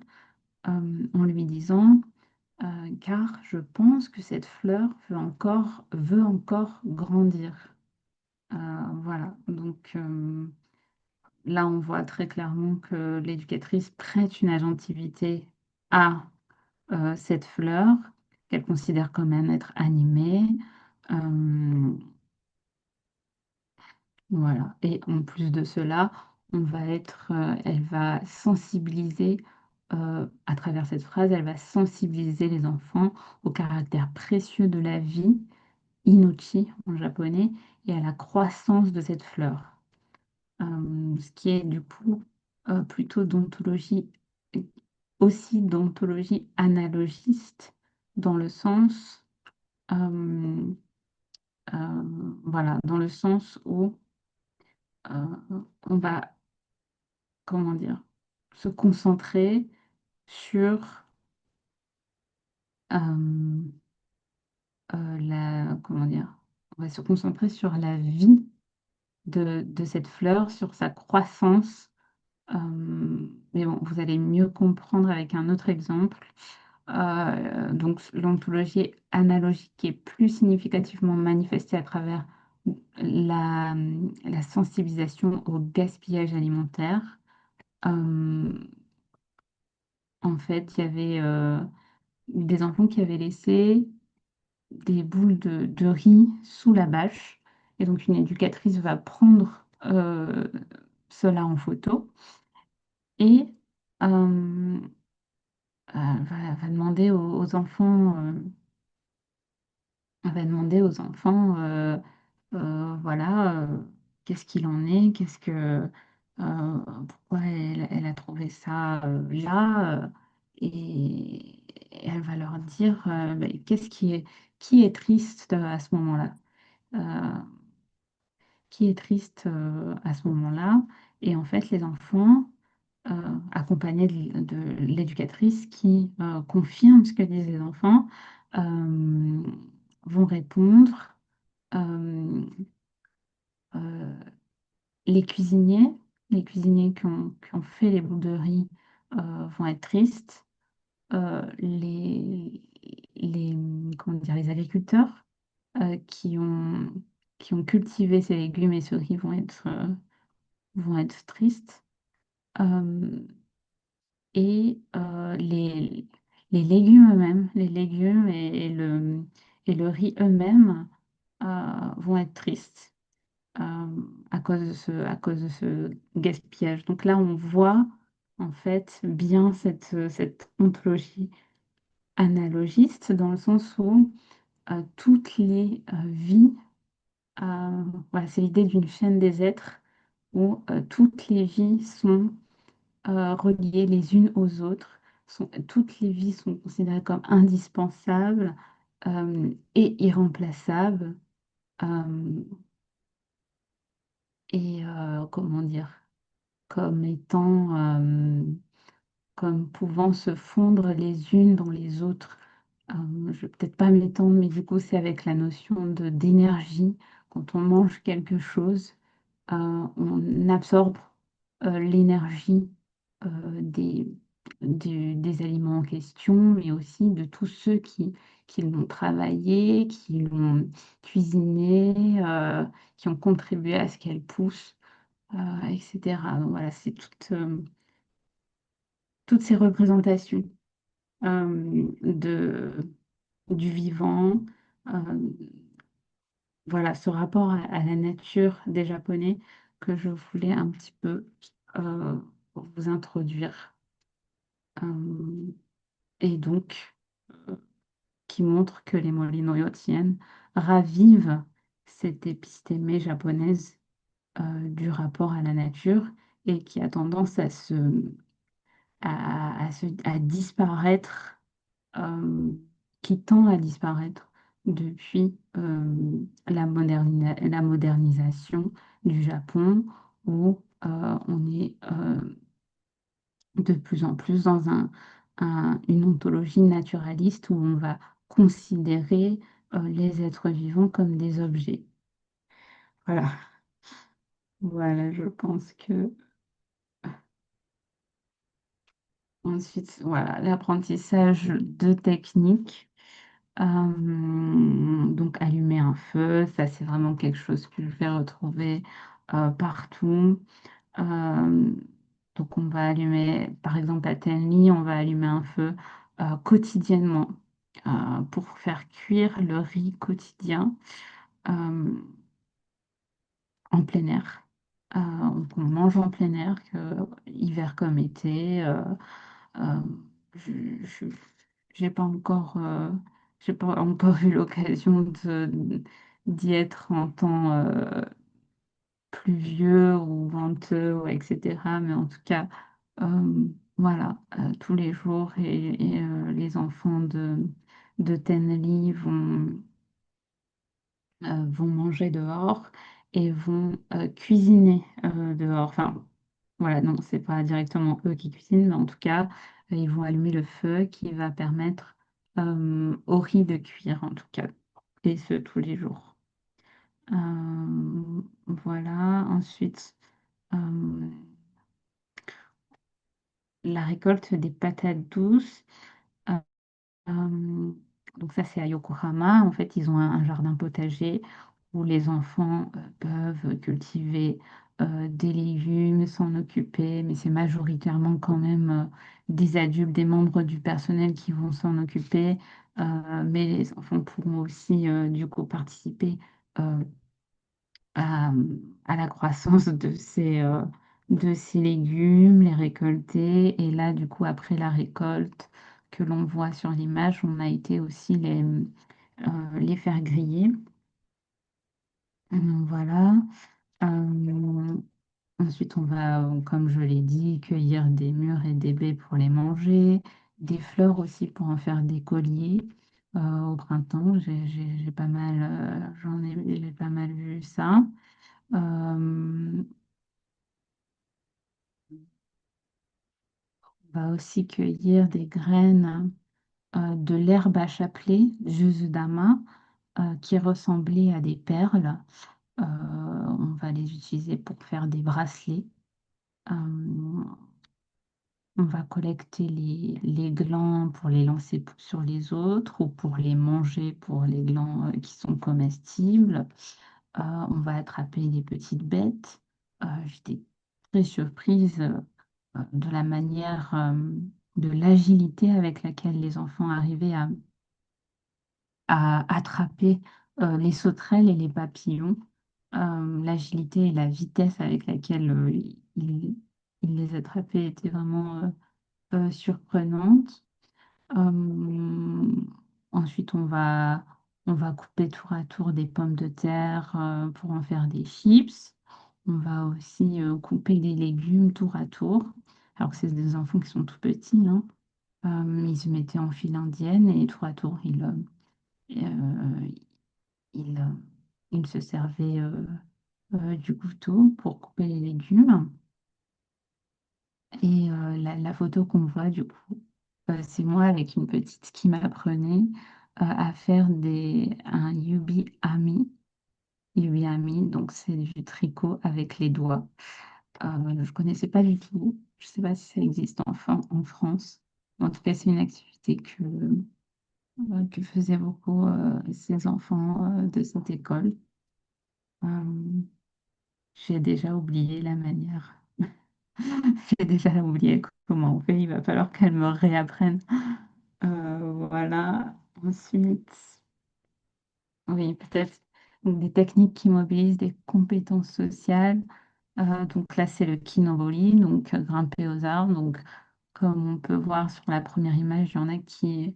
en lui disant, car je pense que cette fleur veut encore grandir. Voilà, donc là on voit très clairement que l'éducatrice prête une agentivité à cette fleur qu'elle considère comme un être animé. Euh, Voilà. Et en plus de cela, elle va sensibiliser, à travers cette phrase, elle va sensibiliser les enfants au caractère précieux de la vie, inochi en japonais, et à la croissance de cette fleur. Ce qui est du coup plutôt aussi d'ontologie analogiste, dans le sens, euh, voilà, dans le sens où on va, comment dire, se concentrer sur euh, comment dire, on va se concentrer sur la vie de cette fleur, sur sa croissance. Mais bon, vous allez mieux comprendre avec un autre exemple. Donc, l'ontologie analogique qui est plus significativement manifestée à travers la, la sensibilisation au gaspillage alimentaire. Euh, En fait, il y avait des enfants qui avaient laissé des boules de riz sous la bâche. Et donc, une éducatrice va prendre cela en photo et euh, va demander aux enfants, voilà, qu'est-ce qu'il en est, pourquoi elle a trouvé ça là, et elle va leur dire, ben, qui est triste à ce moment-là, Euh, qui est triste à ce moment-là, et en fait les enfants, accompagnés de l'éducatrice qui confirme ce que disent les enfants, euh, vont répondre. euh, euh, les cuisiniers, les cuisiniers qui ont fait les boules de riz vont être tristes. Les, comment dire, les agriculteurs euh, qui ont, qui ont cultivé ces légumes et ce riz vont être tristes. Euh, et les légumes eux-mêmes, les légumes et le riz eux-mêmes vont être tristes. À cause de à cause de ce gaspillage. Donc là, on voit en fait bien cette ontologie analogiste dans le sens où toutes les vies, voilà, c'est l'idée d'une chaîne des êtres où toutes les vies sont reliées les unes aux autres, toutes les vies sont considérées comme indispensables et irremplaçables. euh, et comment dire, comme étant, comme pouvant se fondre les unes dans les autres. Je ne vais peut-être pas m'étendre, mais du coup, c'est avec la notion d'énergie. Quand on mange quelque chose, on absorbe l'énergie des, des aliments en question, mais aussi de tous ceux qui l'ont travaillé, qui l'ont cuisiné, qui ont contribué à ce qu'elle pousse, etc. Donc voilà, c'est toutes ces représentations du vivant. euh, voilà, ce rapport à la nature des Japonais que je voulais un petit peu euh, vous introduire. Euh, et donc, euh, qui montre que les Morinoyo tiennent ravivent cette épistémée japonaise du rapport à la nature et qui a tendance à disparaître, qui tend à disparaître depuis la modernisation du Japon, où on est de plus en plus dans une ontologie naturaliste où on va considérer les êtres vivants comme des objets. Voilà, voilà, je pense que ensuite, voilà, l'apprentissage de techniques. Donc, allumer un feu, ça c'est vraiment quelque chose que je vais retrouver partout. Euh, donc, on va allumer, par exemple à Tenli, on va allumer un feu quotidiennement pour faire cuire le riz quotidien euh, en plein air. Donc, on mange en plein air, hiver comme été. Euh, je j'ai pas encore, j'ai pas encore eu l'occasion d'y être en temps pluvieux ou venteux, ou etc. Mais en tout cas, voilà, tous les jours, les enfants de Tenli vont manger dehors et vont cuisiner dehors. Enfin, voilà, non, c'est pas directement eux qui cuisinent, mais en tout cas, ils vont allumer le feu qui va permettre au riz de cuire, en tout cas, et ce tous les jours. Voilà, ensuite, euh, la récolte des patates douces. Euh, Euh, donc ça, c'est à Yokohama. En fait, ils ont un jardin potager où les enfants peuvent cultiver des légumes, s'en occuper, mais c'est majoritairement quand même des adultes, des membres du personnel qui vont s'en occuper. Mais les enfants pourront aussi du coup participer euh, à, à la croissance de ces légumes, les récolter. Et là, du coup, après la récolte que l'on voit sur l'image, on a été aussi les faire griller. Voilà. Euh, Ensuite, on va, comme je l'ai dit, cueillir des mûres et des baies pour les manger, des fleurs aussi pour en faire des colliers. Au printemps, j'ai pas mal, j'ai pas mal vu ça. Euh, on va aussi cueillir des graines de l'herbe à chapelet, Jusudama, qui ressemblait à des perles. On va les utiliser pour faire des bracelets. Euh, on va collecter les glands pour les lancer sur les autres ou pour les manger pour les glands qui sont comestibles. On va attraper des petites bêtes. J'étais très surprise de la manière, de l'agilité avec laquelle les enfants arrivaient à attraper les sauterelles et les papillons, l'agilité et la vitesse avec laquelle ils, il les attrapait était vraiment surprenante. Euh, Ensuite, on va couper tour à tour des pommes de terre pour en faire des chips. On va aussi couper des légumes tour à tour. Alors que c'est des enfants qui sont tout petits, hein. Ils se mettaient en file indienne et tour à tour, euh, ils, euh, ils se servaient du couteau pour couper les légumes. Et la photo qu'on voit, du coup, c'est moi avec une petite qui m'apprenait à faire un yubi-ami. Yubi-ami, donc c'est du tricot avec les doigts. Je ne connaissais pas du tout. Je ne sais pas si ça existe en France. En tout cas, c'est une activité que faisaient beaucoup ces enfants de cette école. Euh, j'ai déjà oublié la manière. J'ai déjà oublié comment on fait. Il va falloir qu'elle me réapprenne. Voilà. Ensuite, oui, peut-être donc, des techniques qui mobilisent des compétences sociales. Donc là, c'est le kinoboli, donc grimper aux arbres. Donc, comme on peut voir sur la première image, il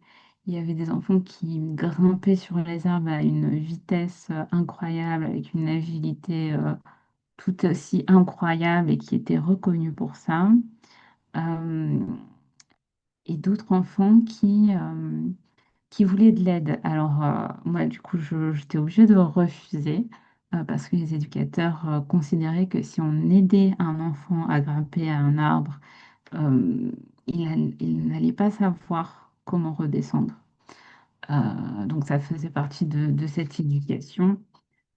y avait des enfants qui grimpaient sur les arbres à une vitesse incroyable, avec une agilité tout aussi incroyable et qui étaient reconnus pour ça. Euh, et d'autres enfants qui voulaient de l'aide. Alors, moi, du coup, j'étais obligée de refuser parce que les éducateurs considéraient que si on aidait un enfant à grimper à un arbre, euh, il n'allait pas savoir comment redescendre. Donc, ça faisait partie de cette éducation,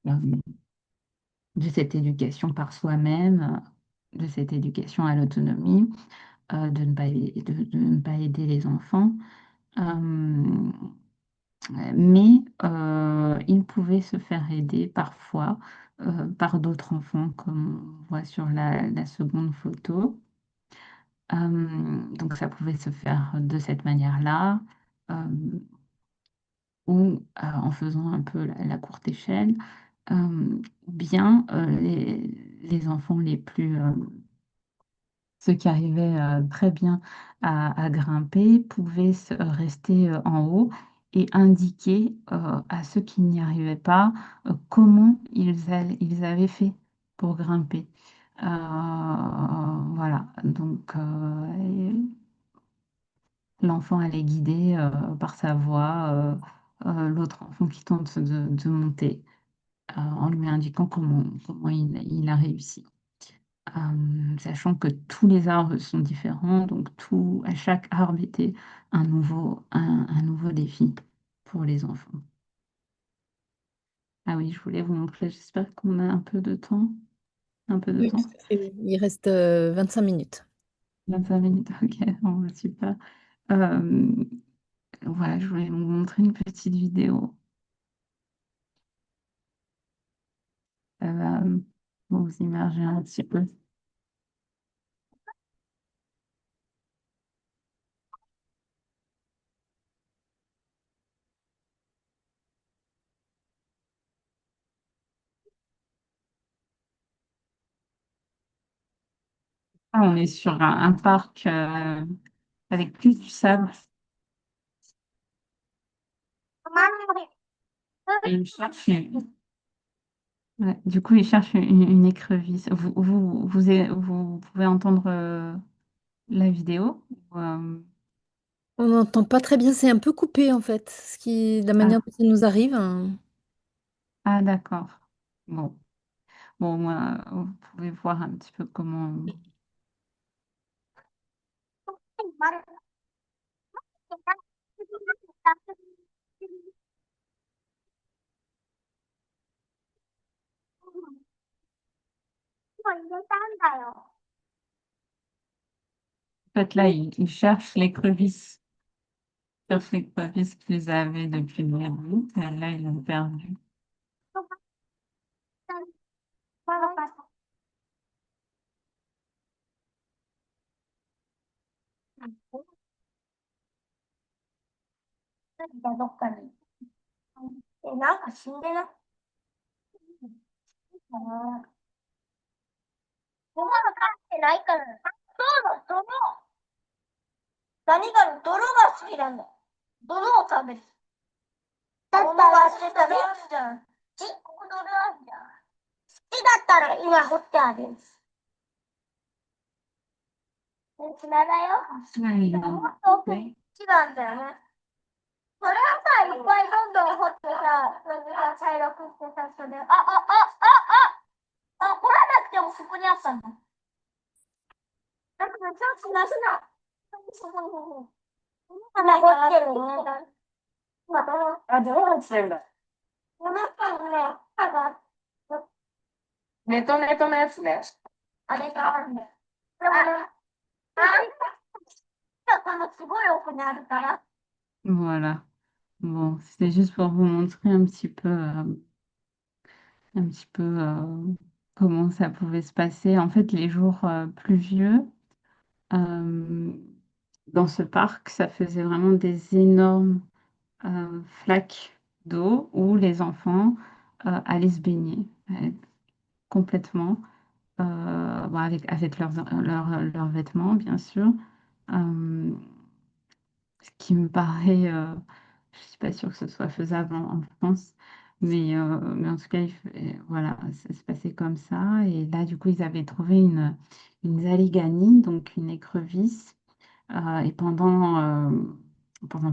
euh, de cette éducation par soi-même, de cette éducation à l'autonomie, de ne pas aider les enfants. Euh, mais il pouvait se faire aider parfois par d'autres enfants, comme on voit sur la seconde photo. Donc ça pouvait se faire de cette manière-là, euh, ou en faisant un peu la courte échelle, ou bien les enfants ceux qui arrivaient très bien à grimper pouvaient rester en haut et indiquer à ceux qui n'y arrivaient pas comment ils avaient fait pour grimper. Voilà, donc l'enfant allait guider par sa voix l'autre enfant qui tente de monter en lui indiquant comment il a réussi. Sachant que tous les arbres sont différents, donc à chaque arbre était un nouveau défi pour les enfants. Ah oui, je voulais vous montrer, j'espère qu'on a un peu de temps. Un peu de Oui, tout temps. à fait, oui. Il reste 25 minutes. 25 minutes, ok, bon, super. Euh, voilà, je voulais vous montrer une petite vidéo. Ça va vous immerger un petit peu. Ah, on est sur un parc avec plus du sable. Et ouais, du coup, il cherche une écrevisse. Vous pouvez entendre la vidéo? On n'entend pas très bien, c'est un peu coupé en fait, la manière Ah, dont ça nous arrive, hein. ah, d'accord. Bon, bon, moi, vous pouvez voir un petit peu comment. En fait, là, il cherche l'écrevisse. Il cherche l'écrevisse qu'ils avaient depuis le début. Et là, ils l'ont perdu. その、泥が好きなんだよ。泥を食べる。だったら捨てたらあるじゃん。ここ泥あるじゃん。好きだったら今掘ってある。砂だよ。もっと奥に木なんだよね。それはさ、いっぱいどんどん掘ってさ、それでさ、茶色くしてさ、それ、掘らなくてもそこにあったんだ。だからちょっとなすな。そこに。穴掘ってるね。今、どう落ちてるんだ。夜中にね、歯が、ネトネトのやつね。あれがあるんだよ。でもね、このすごい奥にあるから。Voilà. Bon, c'était juste pour vous montrer un petit peu comment ça pouvait se passer. En fait, les jours pluvieux, euh, dans ce parc, ça faisait vraiment des énormes flaques d'eau où les enfants allaient se baigner complètement, bon, avec leurs vêtements, bien sûr. Euh, Ce qui me paraît, je suis pas sûre que ce soit faisable en France, mais en tout cas, voilà, ça se passait comme ça. Et là, du coup, ils avaient trouvé une zaligani, donc une écrevisse, et pendant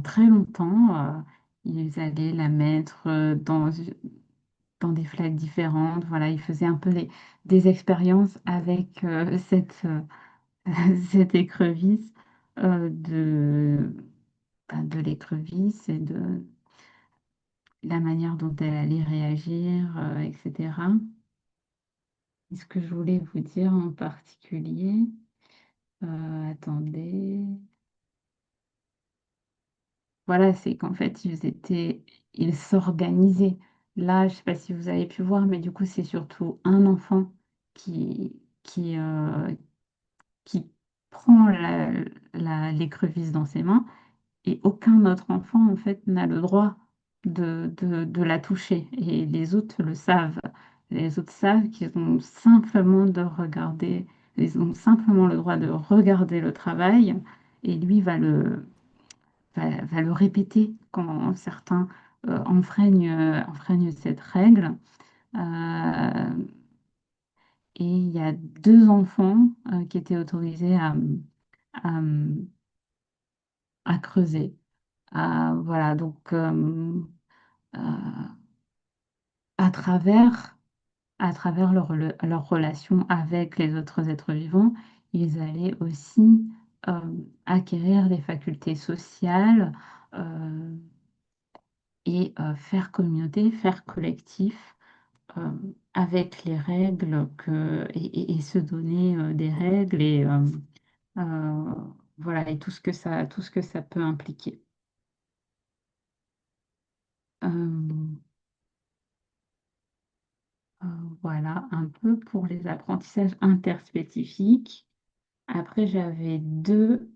très longtemps, ils allaient la mettre dans des flaques différentes. Voilà, ils faisaient un peu des expériences avec cette écrevisse de l'écrevisse et de la manière dont elle allait réagir, etc. Et ce que je voulais vous dire en particulier, attendez, voilà, c'est qu'en fait, ils s'organisaient. Là, je ne sais pas si vous avez pu voir, mais du coup, c'est surtout un enfant qui prend l'écrevisse dans ses mains et aucun autre enfant, en fait, n'a le droit de la toucher. Et les autres le savent. Les autres savent qu'ils ont simplement de regarder, ils ont simplement le droit de regarder le travail et lui va le répéter quand certains enfreignent cette règle. Euh, et il y a deux enfants qui étaient autorisés à, à creuser. Voilà, donc euh, à travers leur relation avec les autres êtres vivants, ils allaient aussi euh, acquérir des facultés sociales euh, et faire communauté, faire collectif euh, avec les règles et se donner des règles et euh, voilà, et tout ce que ça peut impliquer. Euh, Euh, voilà, un peu pour les apprentissages interspécifiques. Après, j'avais deux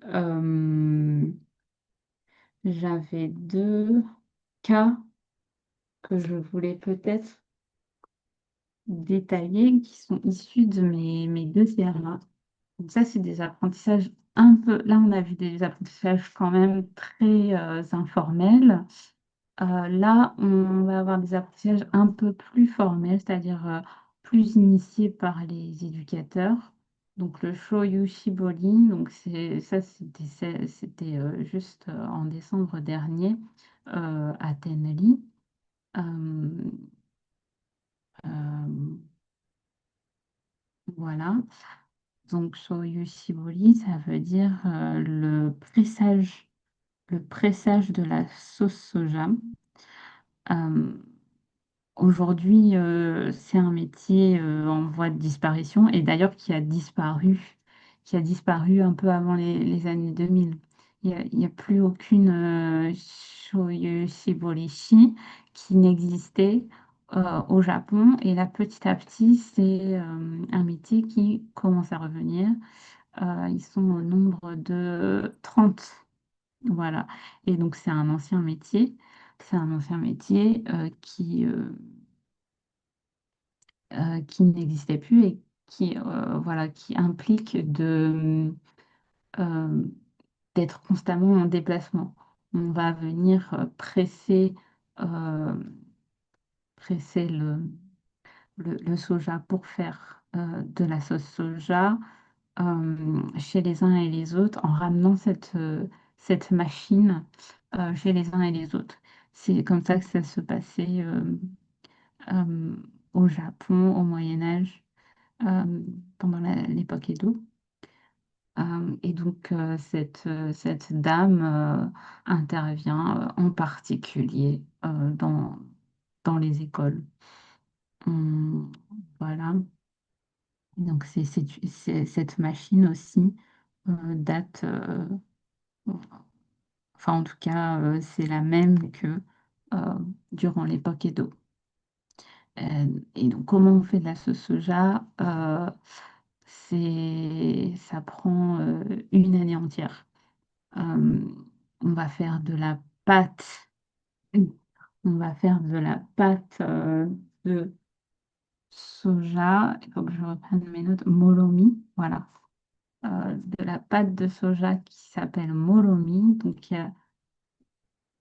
cas que je voulais peut-être détailler qui sont issus de mes deux CRA. Donc ça, c'est des apprentissages un peu... Là, on a vu des apprentissages quand même très informels. Là, on va avoir des apprentissages un peu plus formels, c'est-à-dire plus initiés par les éducateurs. Donc le Shoyu Shibori, donc c'était juste en décembre dernier à Tenri. Euh, euh, voilà. Donc Shoyu Shibori, ça veut dire le pressage de la sauce soja. Euh, Aujourd'hui, c'est un métier en voie de disparition et d'ailleurs qui a disparu un peu avant les années 2000. Il y a plus aucune shoyu shiborishi qui n'existait au Japon et là, petit à petit, c'est un métier qui commence à revenir. Ils sont au nombre de 30. Voilà. Et donc, c'est un ancien métier. C'est un ancien métier qui n'existait plus et qui, voilà, qui implique euh, d'être constamment en déplacement. On va venir euh, presser le soja pour faire de la sauce soja chez les uns et les autres en ramenant cette machine chez les uns et les autres. C'est comme ça que ça se passait euh, au Japon au Moyen Âge, euh, pendant l'époque Edo. Et donc, cette dame intervient en particulier dans les écoles. Hum, voilà. Donc, cette machine aussi date, enfin, en tout cas, c'est la même que euh, durant l'époque Edo. Et donc, comment on fait de la sauce soja? Ça prend une année entière. Euh, on va faire de la pâte. On va faire de la pâte de soja. Il faut que je reprenne mes notes. Molomi, voilà. De la pâte de soja qui s'appelle molomi. Donc, il y a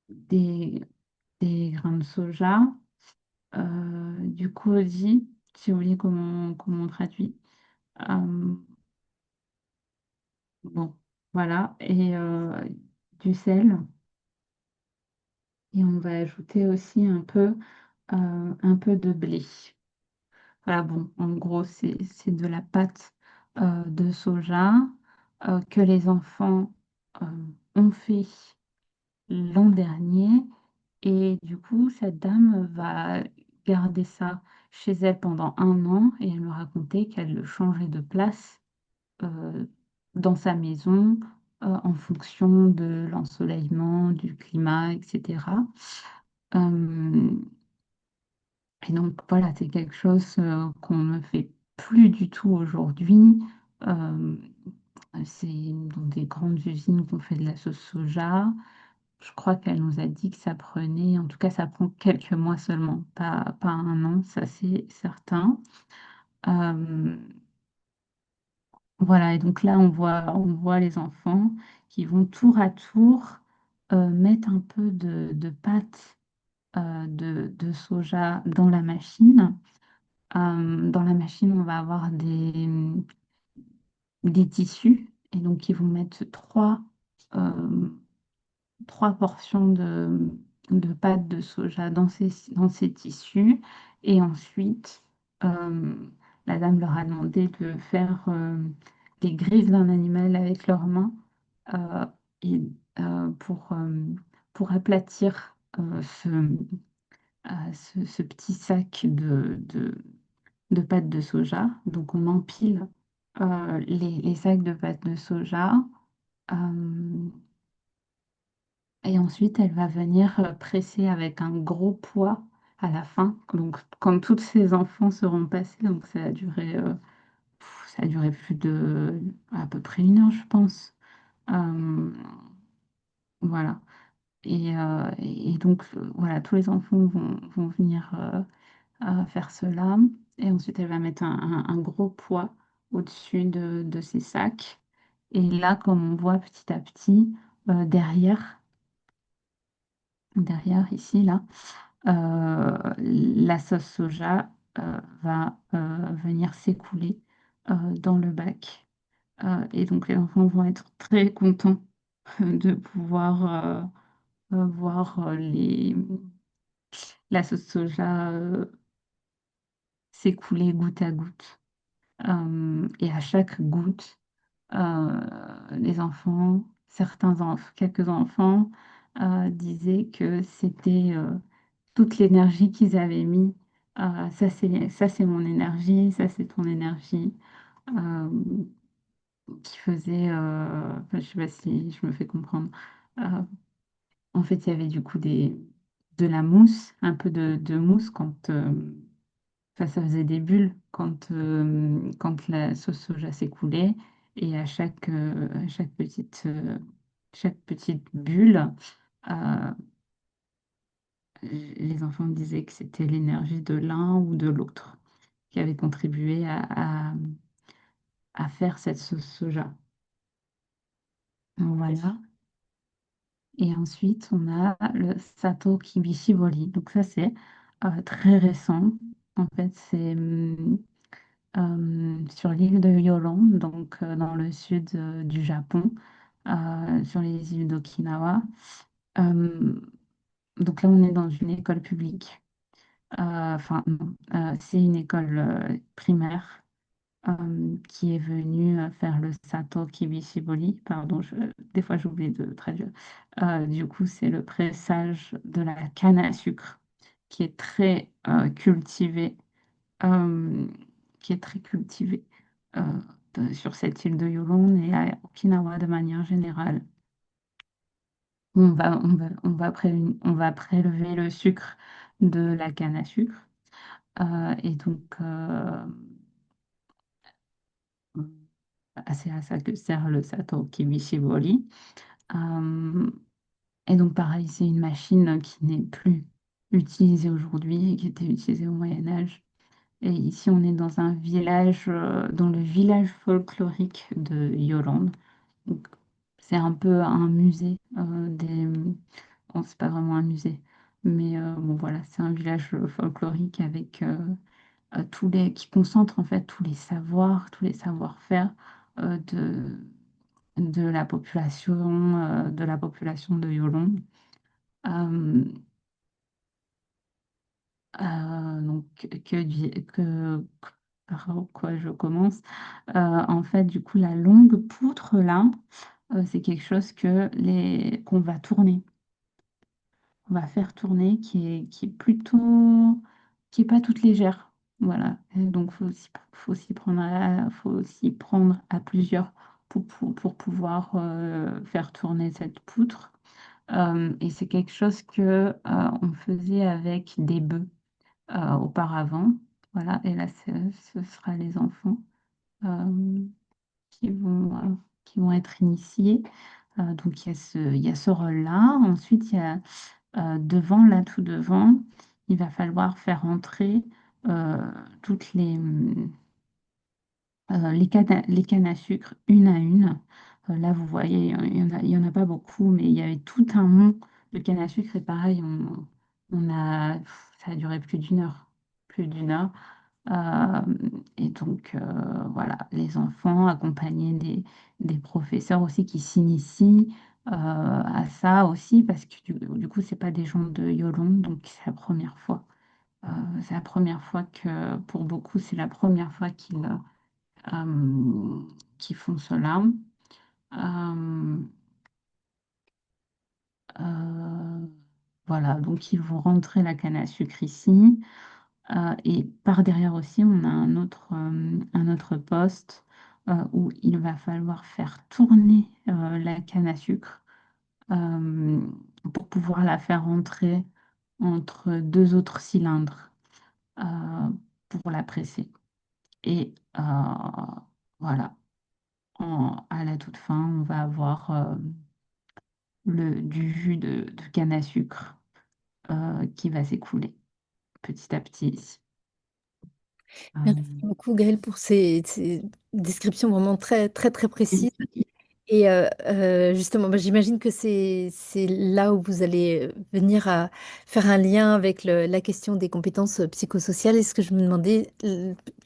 des, des grains de soja, du koji, si vous voulez comment on traduit. Euh, bon, voilà. Et du sel. Et on va ajouter aussi un peu de blé. Voilà, bon, en gros, c'est de la pâte de soja que les enfants euh, ont fait l'an dernier. Et du coup, cette dame va garder ça chez elle pendant un an et elle me racontait qu'elle le changeait de place euh, dans sa maison en fonction de l'ensoleillement, du climat, etc. Euh, et donc voilà, c'est quelque chose qu'on ne fait plus du tout aujourd'hui. Euh, c'est dans des grandes usines qu'on fait de la sauce soja. Je crois qu'elle nous a dit que ça prenait, en tout cas, ça prend quelques mois seulement, pas un an, ça c'est certain. Euh, voilà, et donc là, on voit les enfants qui vont tour à tour mettre un peu de pâte de soja dans la machine. Dans la machine, on va avoir des tissus et donc ils vont mettre euh, trois portions de pâte de soja dans ces tissus et ensuite euh, la dame leur a demandé de faire les griffes d'un animal avec leurs mains euh, et, pour aplatir ce petit sac de pâte de soja. Donc on empile les sacs de pâte de soja et ensuite elle va venir presser avec un gros poids à la fin. Donc quand tous ces enfants seront passés, donc ça a duré plus de à peu près une heure, je pense. Euh, voilà. Et donc voilà, tous les enfants vont venir faire cela. Et ensuite, elle va mettre un gros poids au-dessus de ces sacs. Et là, comme on voit petit à petit, derrière ici, là, la sauce soja va venir s'écouler dans le bac. Et donc, les enfants vont être très contents de pouvoir voir la sauce soja s'écouler goutte à goutte. Et à chaque goutte, les enfants, quelques enfants disaient que c'était toute l'énergie qu'ils avaient mis. Ça c'est mon énergie, ça c'est ton énergie. euh, qui faisait, enfin, je sais pas si je me fais comprendre. Euh, En fait, il y avait du coup de la mousse, un peu de mousse enfin, ça faisait des bulles quand la sauce soja s'écoulait. Et à chaque petite bulle, euh, les enfants disaient que c'était l'énergie de l'un ou de l'autre qui avait contribué à faire cette sauce soja. Voilà. Et ensuite, on a le Sato Kibishibori. Donc ça, c'est très récent. En fait, c'est sur l'île de Yolan, donc dans le sud du Japon, sur les îles d'Okinawa. Euh, donc là, on est dans une école publique. Enfin, non, c'est une école primaire qui est venue faire le Sato Kibishibori. Pardon, des fois j'oublie de traduire. Du coup, c'est le pressage de la canne à sucre qui est très cultivé, euh, qui est très cultivé euh, sur cette île de Yolon et à Okinawa de manière générale. On va prélever le sucre de la canne à sucre. Et donc, c'est à ça que sert le Sato Kibishibori. Euh, et donc, pareil, c'est une machine qui n'est plus utilisée aujourd'hui et qui était utilisée au Moyen Âge. Et ici, on est dans un village, dans le village folklorique de Yolande. Donc, c'est un peu un musée Bon, c'est pas vraiment un musée, mais bon, voilà, c'est un village folklorique avec qui concentre en fait tous les savoirs, tous les savoir-faire euh, de, de la population de Yolande. Euh, donc, par quoi je commence? En fait, du coup, la longue poutre là, c'est quelque chose qu'on va tourner. On va faire tourner, qui est plutôt, qui est pas toute légère. Voilà. Et donc, faut s'y prendre à plusieurs pour pouvoir faire tourner cette poutre. Et c'est quelque chose que on faisait avec des bœufs auparavant. Voilà. Et là, ce sera les enfants euh, qui vont, euh, qui vont être initiés. Donc, il y a ce rôle-là. Ensuite, il y a devant, là, tout devant, il va falloir faire entrer toutes les cannes à sucre une à une. Là, vous voyez, il y en a pas beaucoup, mais il y avait tout un mont de cannes à sucre. Et pareil, ça a duré plus d'une heure. Plus d'une heure. Euh, et donc, voilà, les enfants accompagnés des professeurs aussi qui s'initient à ça aussi, parce que du coup, c'est pas des gens de Yolon, donc c'est la première fois. Euh, c'est la première fois que, pour beaucoup, c'est la première fois qu'ils font cela. Euh, euh, voilà, donc ils vont rentrer la canne à sucre ici. Et par derrière aussi, on a un autre poste où il va falloir faire tourner la canne à sucre euh, pour pouvoir la faire entrer entre deux autres cylindres euh, pour la presser. Et voilà, à la toute fin, on va avoir du jus de canne à sucre qui va s'écouler petit à petit. Merci Euh, beaucoup, Gaëlle, pour ces descriptions vraiment très, très, très précises. Et justement, bah, j'imagine que c'est là où vous allez venir à faire un lien avec la question des compétences psychosociales. Et ce que je me demandais,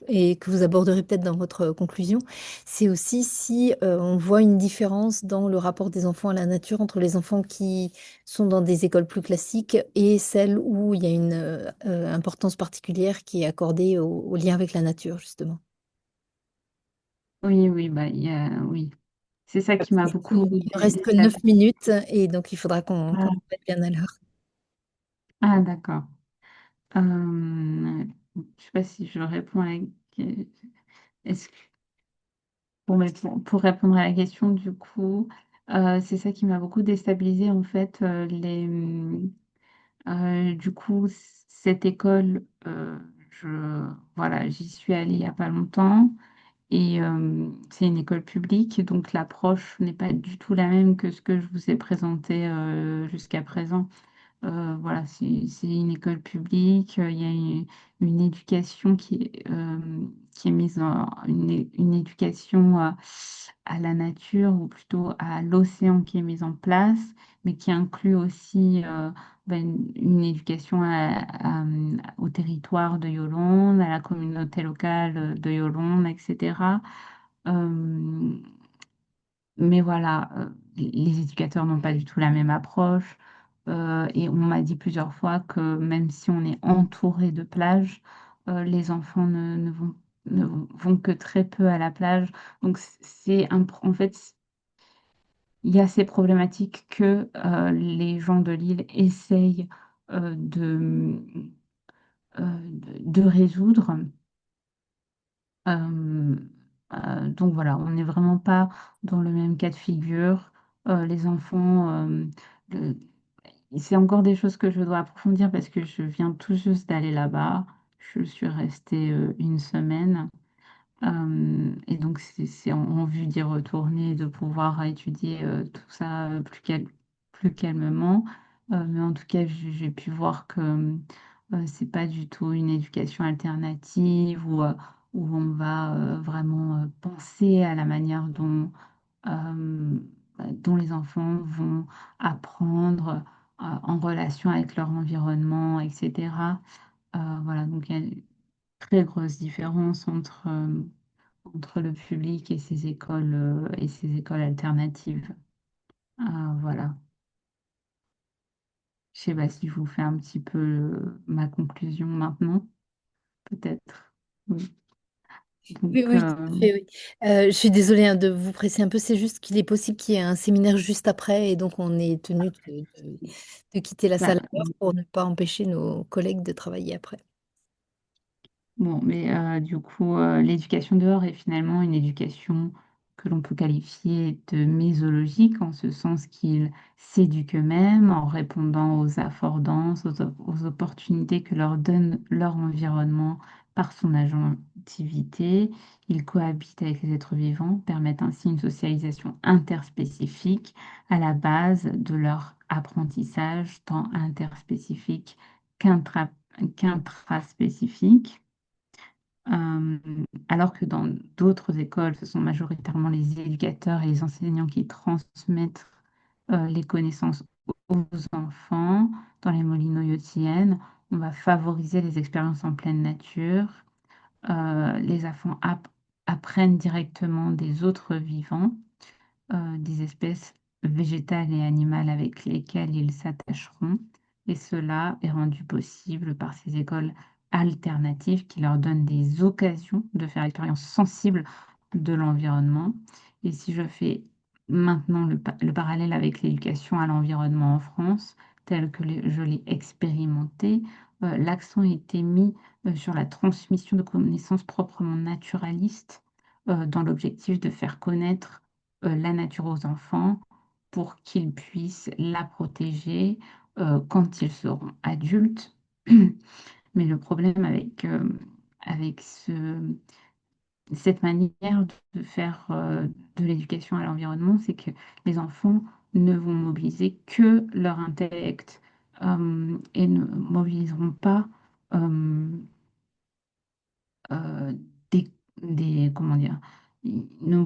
et que vous aborderez peut-être dans votre conclusion, c'est aussi si on voit une différence dans le rapport des enfants à la nature entre les enfants qui sont dans des écoles plus classiques et celles où il y a une importance particulière qui est accordée au lien avec la nature, justement. Oui, oui, bah, oui. C'est ça qui m'a beaucoup Il ne reste que 9 minutes et donc il faudra qu'on Ah, se mette bien à l'heure. ah, d'accord. Je ne sais pas si je réponds à est-ce que pour répondre à la question, du coup, c'est ça qui m'a beaucoup déstabilisée en fait. Du coup, cette école, voilà, j'y suis allée il n'y a pas longtemps. Et c'est une école publique, donc l'approche n'est pas du tout la même que ce que je vous ai présenté jusqu'à présent. Voilà, c'est une école publique, il y a une éducation qui est mise une éducation à la nature ou plutôt à l'océan qui est mise en place, mais qui inclut aussi une éducation au territoire de Yolande, à la communauté locale de Yolande, etc. Euh, mais voilà, les éducateurs n'ont pas du tout la même approche. Et on m'a dit plusieurs fois que même si on est entouré de plages, les enfants ne vont que très peu à la plage. Donc en fait, il y a ces problématiques que les gens de l'île essayent de résoudre. Euh, donc voilà, on n'est vraiment pas dans le même cas de figure. Les enfants, le- c'est encore des choses que je dois approfondir parce que je viens tout juste d'aller là-bas. Je suis restée une semaine. Et donc, c'est en vue d'y retourner, et de pouvoir étudier tout ça plus calmement. Mais en tout cas, j'ai pu voir que c'est pas du tout une éducation alternative où on va vraiment penser à la manière dont les enfants vont apprendre en relation avec leur environnement, etc. Voilà, donc il y a une très grosse différence entre le public et ces écoles alternatives. Voilà. Je sais pas si je vous fais un petit peu ma conclusion maintenant, peut-être. Oui. Oui, Donc, oui, tout à fait, oui. Je suis désolée hein, de vous presser un peu, c'est juste qu'il est possible qu'il y ait un séminaire juste après et donc on est tenu de quitter la bah, salle à l'heure pour ne pas empêcher nos collègues de travailler après. bon, mais du coup, l'éducation dehors est finalement une éducation que l'on peut qualifier de mésologique, en ce sens qu'ils s'éduquent eux-mêmes en répondant aux affordances, aux opportunités que leur donne leur environnement par son agentivité. Ils cohabitent avec les êtres vivants, permettent ainsi une socialisation interspécifique à la base de leur apprentissage, tant interspécifique qu'intraspécifique. Euh, Alors que dans d'autres écoles, ce sont majoritairement les éducateurs et les enseignants qui transmettent les connaissances aux enfants. Dans les Molino-Yotiennes, on va favoriser les expériences en pleine nature. Les enfants apprennent directement des autres vivants, des espèces végétales et animales avec lesquelles ils s'attacheront. Et cela est rendu possible par ces écoles alternatives qui leur donnent des occasions de faire l'expérience sensible de l'environnement. Et si je fais maintenant le parallèle avec l'éducation à l'environnement en France, tel que je l'ai expérimenté, l'accent a été mis sur la transmission de connaissances proprement naturalistes dans l'objectif de faire connaître la nature aux enfants pour qu'ils puissent la protéger quand ils seront adultes. Mais le problème avec cette manière de faire de l'éducation à l'environnement, c'est que les enfants ne vont mobiliser que leur intellect et ne mobiliseront pas euh, euh, des, comment dire, ils ne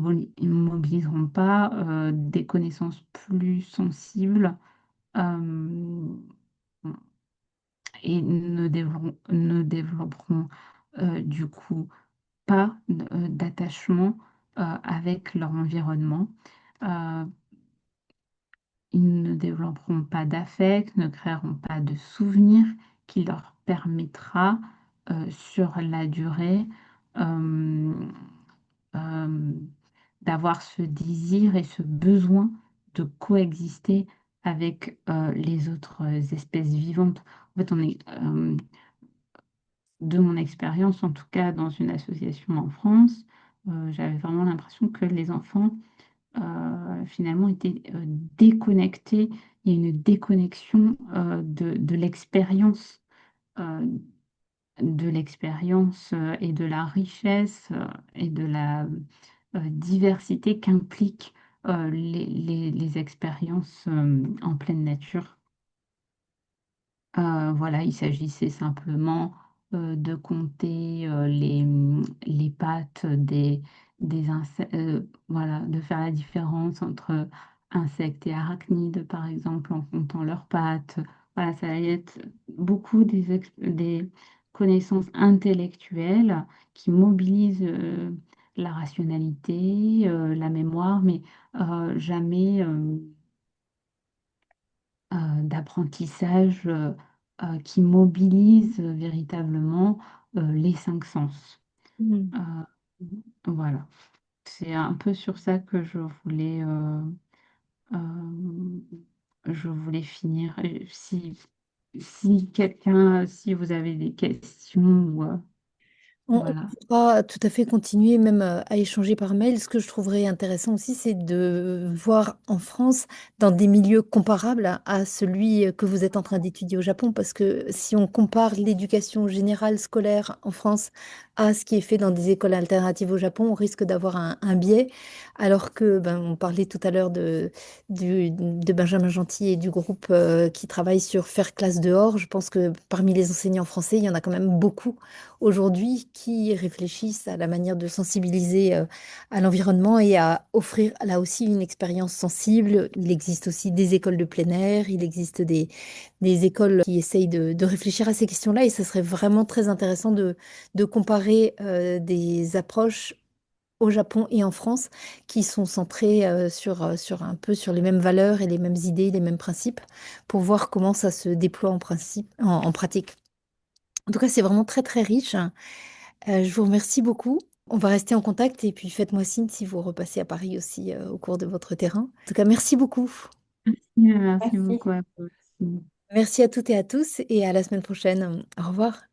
mobiliseront pas des connaissances plus sensibles euh, et ne développeront du coup pas d'attachement avec leur environnement. Euh, Ils ne développeront pas d'affect, ne créeront pas de souvenirs qui leur permettra sur la durée euh, euh, d'avoir ce désir et ce besoin de coexister avec les autres espèces vivantes. En fait, de mon expérience, en tout cas dans une association en France, j'avais vraiment l'impression que les enfants finalement étaient déconnectés. Il y a une déconnexion euh, de l'expérience et de la richesse et de la diversité qu'impliquent les expériences en pleine nature. Voilà, il s'agissait simplement de compter les pattes voilà, de faire la différence entre insectes et arachnides, par exemple, en comptant leurs pattes. Voilà, ça va être beaucoup des connaissances intellectuelles qui mobilisent la rationalité, la mémoire, mais jamais d'apprentissage qui mobilise véritablement les cinq sens. Mm. Euh, voilà. C'est un peu sur ça que euh, je voulais finir. Et si vous avez des questions, On voilà. pourra tout à fait continuer même à échanger par mail. Ce que je trouverais intéressant aussi, c'est de voir en France, dans des milieux comparables à celui que vous êtes en train d'étudier au Japon, parce que si on compare l'éducation générale scolaire en France à ce qui est fait dans des écoles alternatives au Japon, on risque d'avoir un biais, alors que, ben, on parlait tout à l'heure de Benjamin Gentil et du groupe qui travaille sur faire classe dehors. Je pense que parmi les enseignants français, il y en a quand même beaucoup aujourd'hui qui réfléchissent à la manière de sensibiliser à l'environnement et à offrir là aussi une expérience sensible. Il existe aussi des écoles de plein air, il existe des écoles qui essayent de réfléchir à ces questions-là et ce serait vraiment très intéressant de comparer des approches au Japon et en France qui sont centrées sur un peu sur les mêmes valeurs et les mêmes idées, les mêmes principes pour voir comment ça se déploie en principe, en pratique. En tout cas, c'est vraiment très très riche. Je vous remercie beaucoup. On va rester en contact et puis faites-moi signe si vous repassez à Paris aussi au cours de votre terrain. En tout cas, merci beaucoup. Merci Merci. beaucoup à vous aussi. Merci à toutes et à tous et à la semaine prochaine. Au revoir.